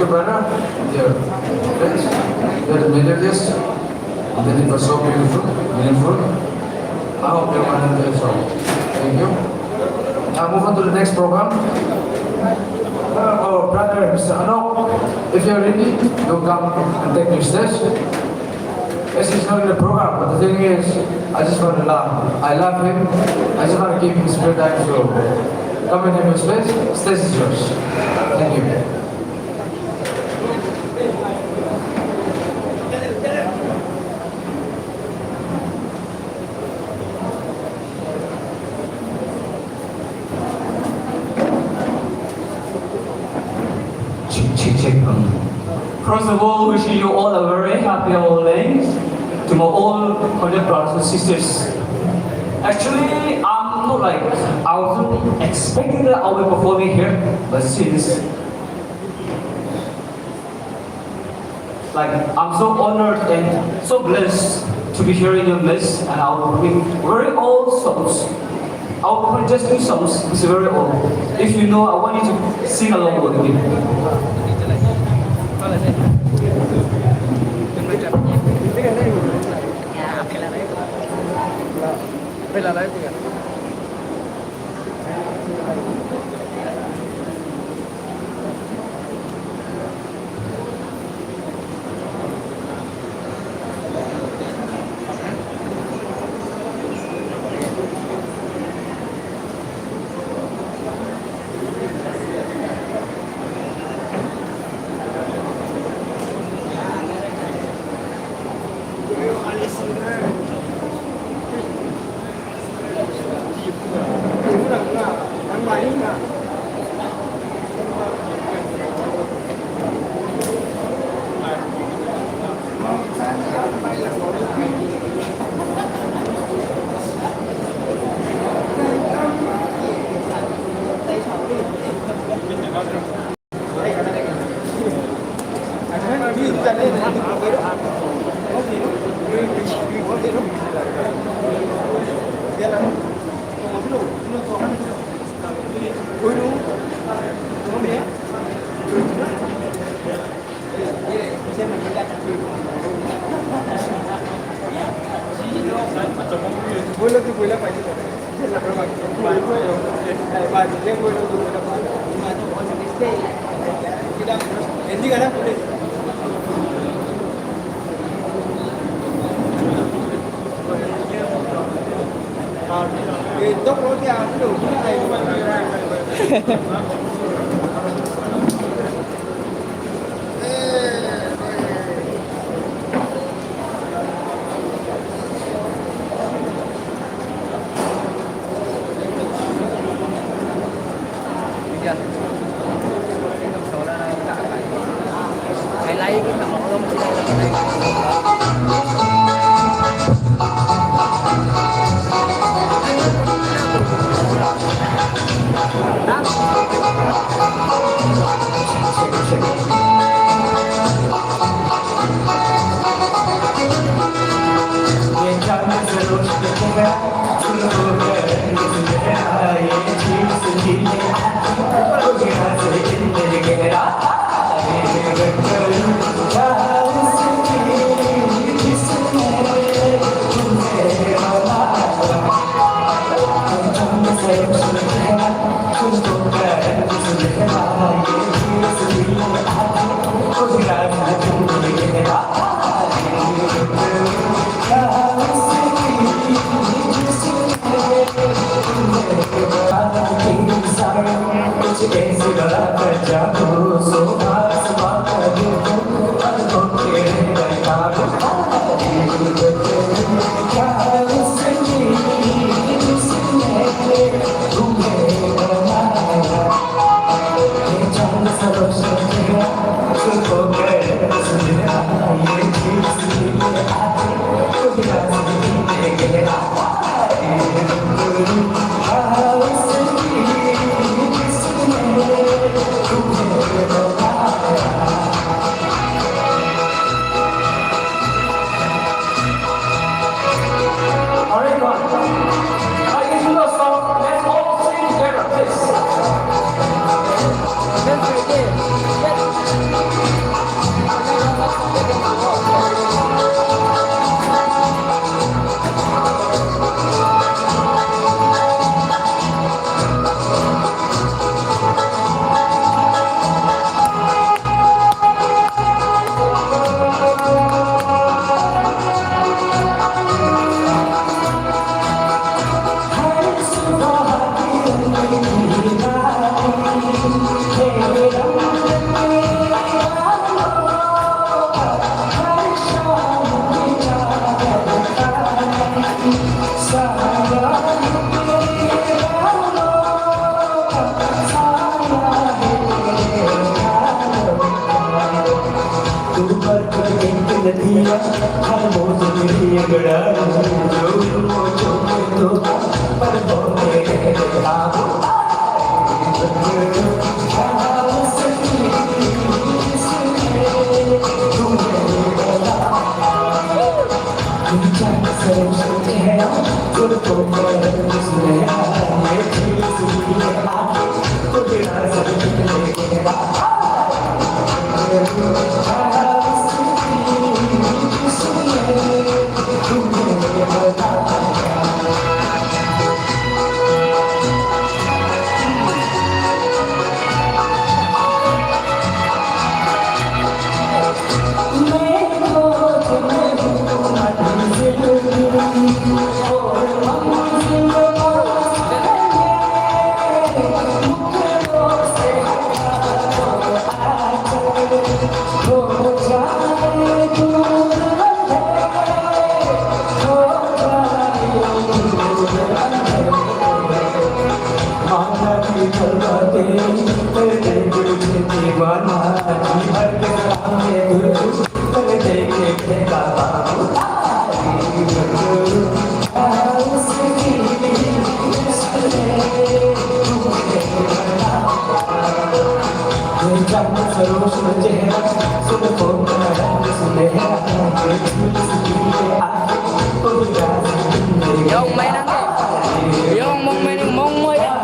you, brother. Dear friends, dear medalists, and then it was so beautiful, meaningful. I hope you can enjoy the song. Thank you. Now move on to the next program. Our brother, Mr. Anok, if you're ready, do come and take your stage. Yes, he's not in the program, but the thing is, I just want to laugh. I love him. I just want to keep him spare time, so come and have your space. Stage is yours. Thank you. First of all, wishing you all a very happy Aoleang to my all konyak brothers and sisters. Actually, I'm not like, I wasn't expecting that I will be performing here, but since, like, I'm so honored and so blessed to be here in your midst, and I'll bring very old songs. I'll bring just 2 songs, it's very old. If you know, I want you to sing along with me. Let's begin. ऊपर एक नदिया हर मोज मेरी अगड़ा जो mojo में तो पर बोले काबू Yung may nang yung mong may nang mong mo ya.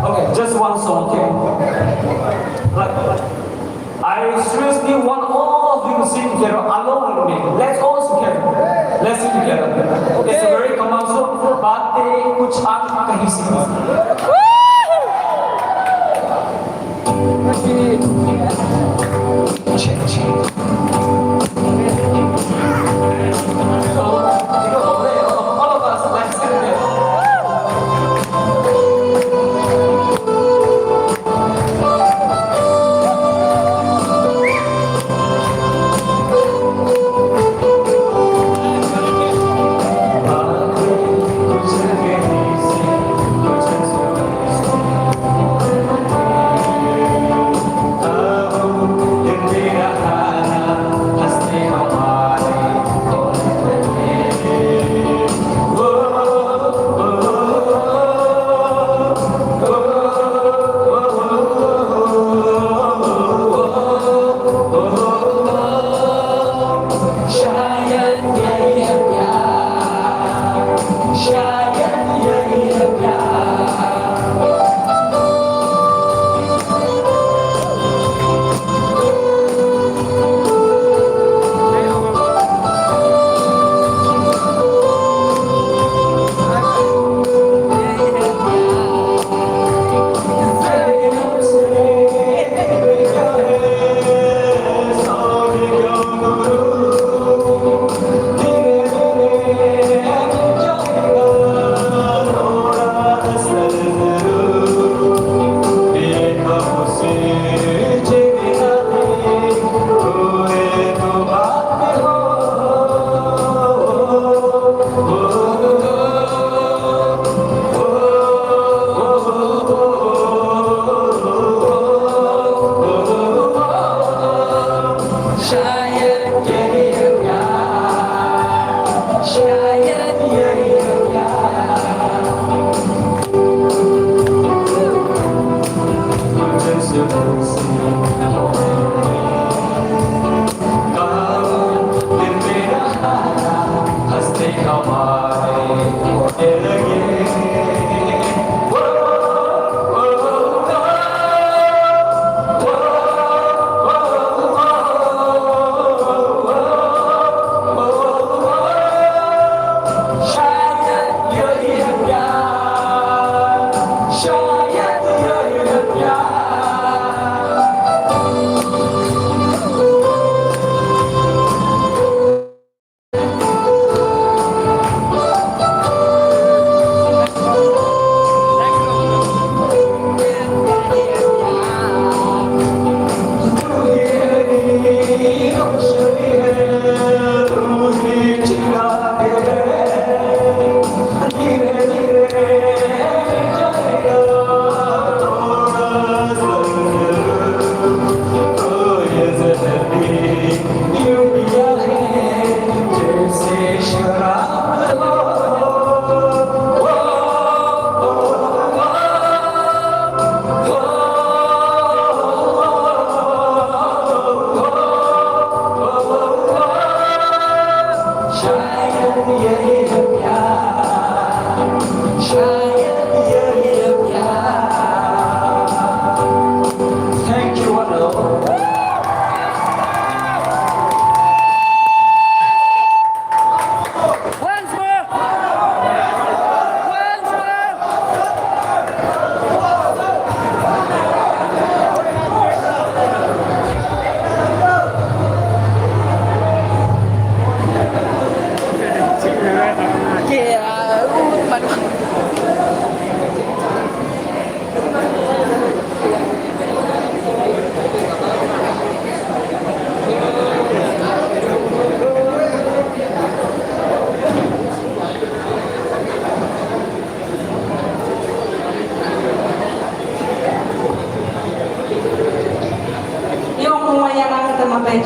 Okay, just one song, okay? Like, I seriously want all of you to sing together along with me. Let's all sing together. Let's sing together. It's a very common song, Bate Kuch Aap Kahi Sing. All of us, let's sing together.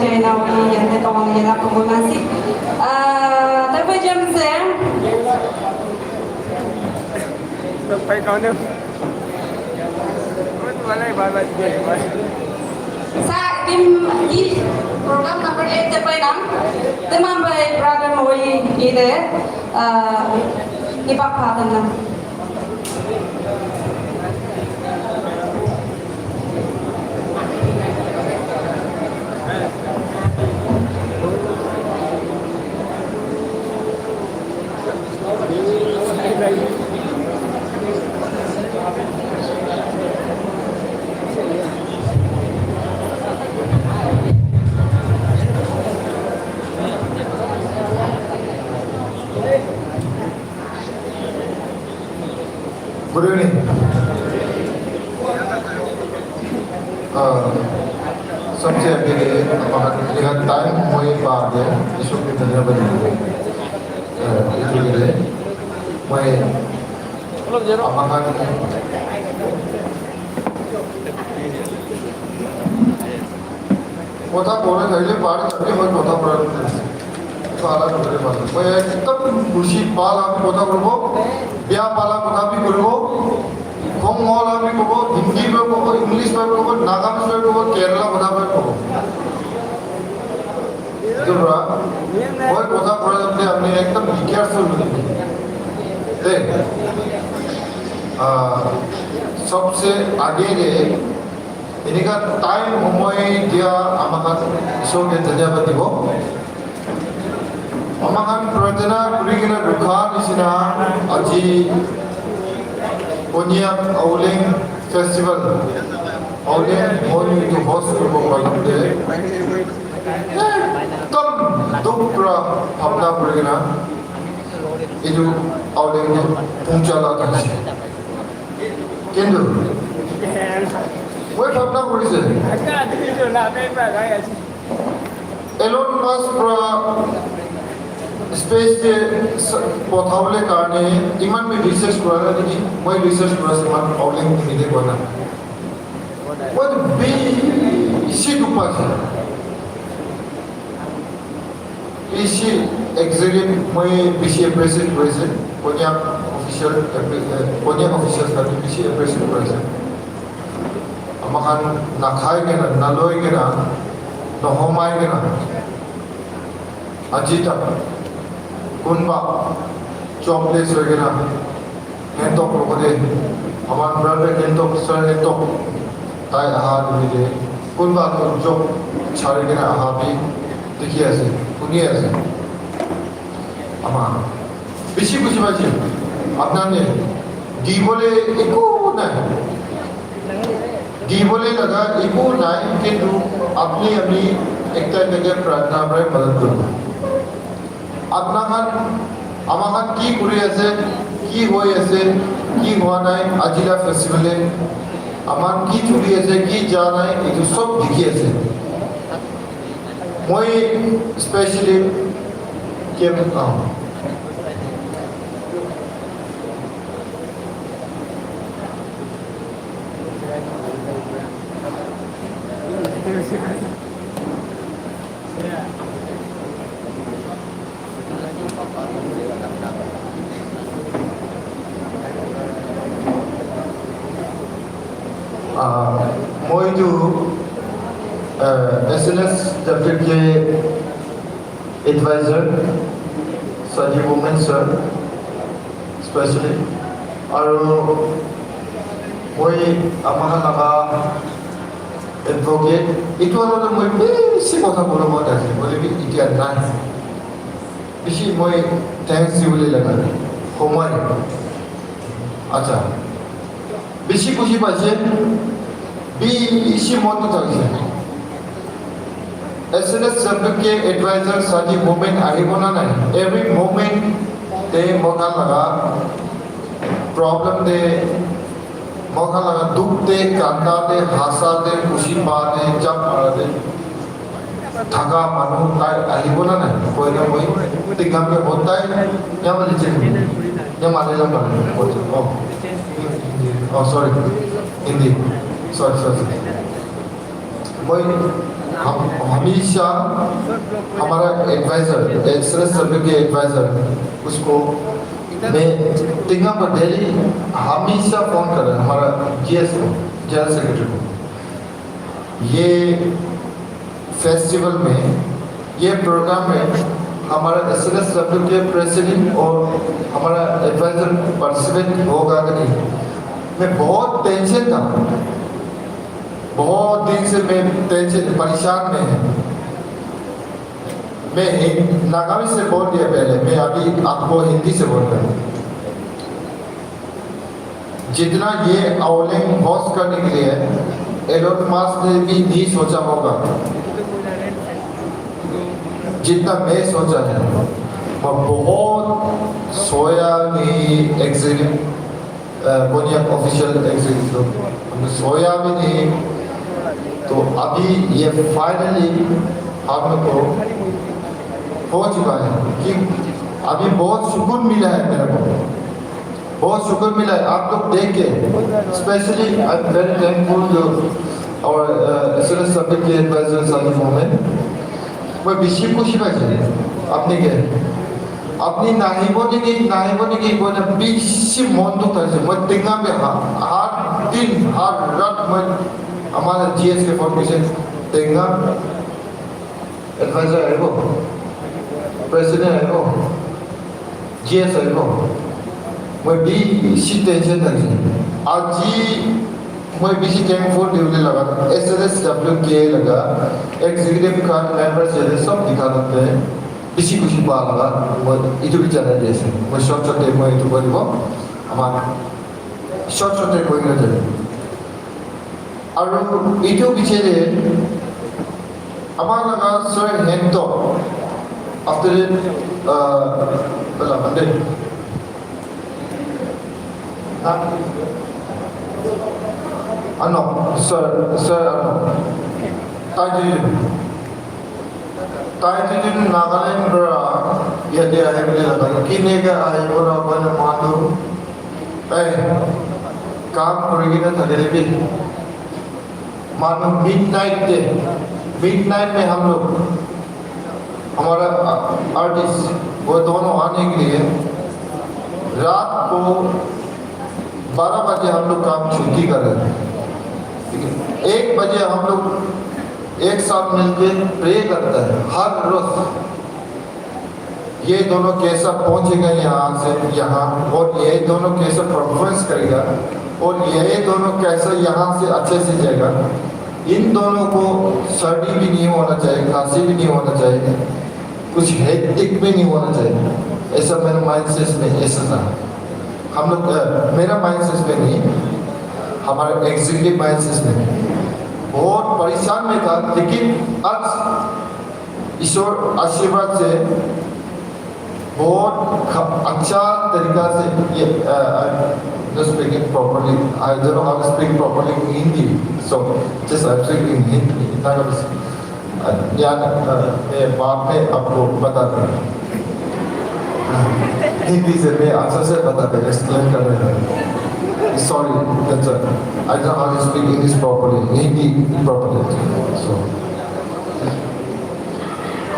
China ini yang tertolong yang aku masih. Tapi jam saya. Sampai kau ni. Mana ibarat dia? Sa tim di program number 8 te painam temam by brother moi ide ipak padan. Good evening. सबसे अकेले dengan time मैं बात है इसको भी धन्यवाद इसके लिए मैं amakan কথা বলে থাকলে বাড়ি থেকে मैं কথা বলার सारा করে পাবো मैं एकदम खुशी पाल আমি কথা বলবো বিয়া পালা কথা भी করবো কম মল আমি কব হিন্দি में কব इंग्लिश में কব नागामिज में কব केरला কথা में কব তোরা ওই কথা বলে আপনি আপনি একদম কেয়ারফুল দেখ सबसे आगे रे इनका टाइम समय दिया आमाकान इसोके धन्यवाद दिबो आमाकान प्रार्थना कुरिगिना रुखा निसिना आजि konyak Aoleang festival Aoleang Holi जो होस्ट करबो बाइते एकदम दुखरा भावना कुरिगिना इजु Aoleang ने पुंचाला काছে কিন্তু মই ভাবনা কৰিছে এলন মাস্ক স্পেস পঠাবলৈ কাৰণে ইমান ৰিচাৰ্চ কৰা নেকি মই ৰিচাৰ্চ কৰা ইমান Aoleang নিদে কৰা মই বেছি দুপাছে বেছি এক্সাক্টলি মই বেছি এপ্ৰিচিয়েট কৰিছে konyak official kami bisi appreciate কৰিছে আমাকান নাখাই কেনা নালৈ কেনা নহমাই কেনা আজি তাক কোনবা চকলেট লৈ কেনা হেঁতক লগতে আমাৰ ব্ৰাডাৰ হেঁতক ছাৰ হেঁতক তাই আহা দিলে কোনবা জব ছাড়ি কেনা আহা বি দেখি আছে শুনি আছে আমাৰ বেশি বুঝি পাচ্ছি আপনার দি বলে একো নাই দি বলে লাগা একো নাই কিন্তু আপনি আমি একটা জায়গায় প্রার্থনা করে মদত করব আপনার আমার কি করে আছে কি হয়ে আছে কি হওয়া নাই আজিলা ফেস্টিভ্যালে আমার কি চলি আছে কি যা নাই এগুলো সব দেখি আছে মই স্পেশালি কেমন মই जो SNS के एडवाइजर सजी वुमेन सर स्पेशली और মই আমার লাগা एडवोकेट इतो आलो মই বেশি কথা বলবো আছে বলে কি ইতিয়া নাই বেশি মই থ্যাঙ্কস দিবলে লাগা সময় আচ্ছা বেশি খুশি পাইছে বেশি মত থাকছে SNS के एडवाइजर साजी वुमेन আহিব না নাই एवरी मोमेंट दे मौका लगा प्रॉब्लम दे मौका लगा दुख दे कांदा दे हासा दे खुशी पा दे जब दे थका मानो ताई আহিব না নাই कोई ना कोई टिकाम के होता है या वाले चेक या माने ला माने ओ सॉरी हिंदी सॉरी মই हम हमेशा हमारा एडवाइजर एक्सरेस सर्वे के एडवाइजर उसको मैं टिंगा पर डेली हमेशा फोन कर रहा है हमारा जीएस को जनरल सेक्रेटरी को ये फेस्टिवल में ये प्रोग्राम में हमारा एसएलएस सर्वे के प्रेसिडेंट और हमारा एडवाइजर पार्टिसिपेट होगा कि नहीं मैं बहुत टेंशन था बहुत दिन से मैं टेंशन परेशान में है मैं नागामी से बोल दिया पहले मैं अभी आपको हिंदी से बोल रहा हूँ जितना ये आओलेंग होस्ट करने के लिए एलोन मस्क ने भी नहीं सोचा होगा जितना मैं सोचा है और बहुत सोया नहीं एग्जीक्यूटिव कोनियक ऑफिशियल एग्जीक्यूटिव हमने सोया भी नहीं तो अभी ये फाइनली हम लोग को हो चुका है कि अभी बहुत सुकून मिला है मेरे को बहुत सुकून मिला है आप लोग देख के specially I am very thankful जो और एसएलएस सब्जेक्ट के एडवाइजर साथ में मैं बेसी खुशी पाइছে আপনি কে আপনি নাহিবনি কোন বেশি মন দুঃখ আছে মই টিঙা মে হার দিন হার রাত মই हमारे जीएस के फॉर्मेशन टिंगा एडवाइजर है वो प्रेसिडेंट है वो जीएस है वो मैं भी इसी टेंशन था आज ही मैं भी इसी थैंकफुल ड्यूटी लगा एसएलएसडब्ल्यू के लगा एग्जीक्यूटिव का मेंबर से सब दिखा देते हैं इसी खुशी पा लगा मैं इधर भी चला जैसे मैं शॉर्ट मैं इधर बोल वो हमारा शॉर्ट कोई ना चले और इधर पीछे हमारा सर हेड तो after it Monday ano sir ano tayo din Nagaland bra yadi ay nila kinega ay wala ba na mado ay काम करेगी ना थकेले भी मानो मिडनाइट में हम लोग हमारा आर्टिस्ट वो दोनों आने के लिए रात को 12 बजे हम लोग काम छुट्टी कर रहे हैं 1 बजे हम लोग एक साथ मिलकर प्रे करते हैं हर रोज ये दोनों कैसा पहुंचेगा यहाँ से यहाँ और ये दोनों कैसा परफॉर्मेंस करेगा और ये दोनों कैसा यहाँ से अच्छे से जाएगा इन दोनों को सर्दी भी नहीं होना चाहिए खांसी भी नहीं होना चाहिए कुछ हेक्टिक भी नहीं होना चाहिए ऐसा मेरा माइंडसेट में ऐसा था हम लोग मेरा माइंडसेट में नहीं हमारा एग्जीक्यूटिव माइंडसेट में बहुत परेशान में था लेकिन आज ईश्वर आशीर्वाद से बहुत अच्छा तरीका से ये just speaking properly I don't know how to speak properly in Hindi so just I'm speaking in Hindi इतना का बस ज्ञान मैं बाद में आपको बता दूँ हिंदी से मैं अच्छा से बता दूँ एक्सप्लेन कर रहे हैं sorry that's I don't know how to speak English properly Hindi properly so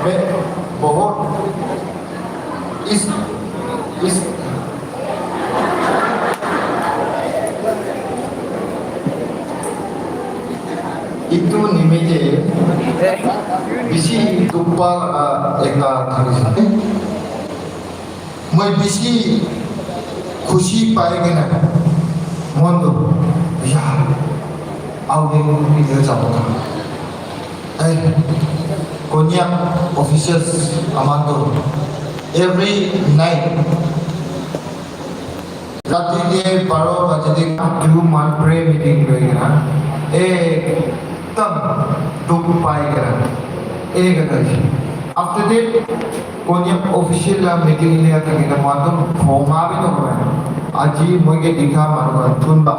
मैं बहुत इस itu nimeje bisi dupa eka thari moi bisi खुशी पाएंगे ना मन दो यार आओगे इधर जाऊंगा ऐ कोनिया ऑफिसर्स अमांदो every night रात के 12 बजे तक क्यों मान प्रे मीटिंग रहेगा एकदम दुख पाएगा एक after that cornea official meeting ले आते हैं ना मालूम फॉर्मा भी तो है आज ही मुझे दिखा मालूम थुनबा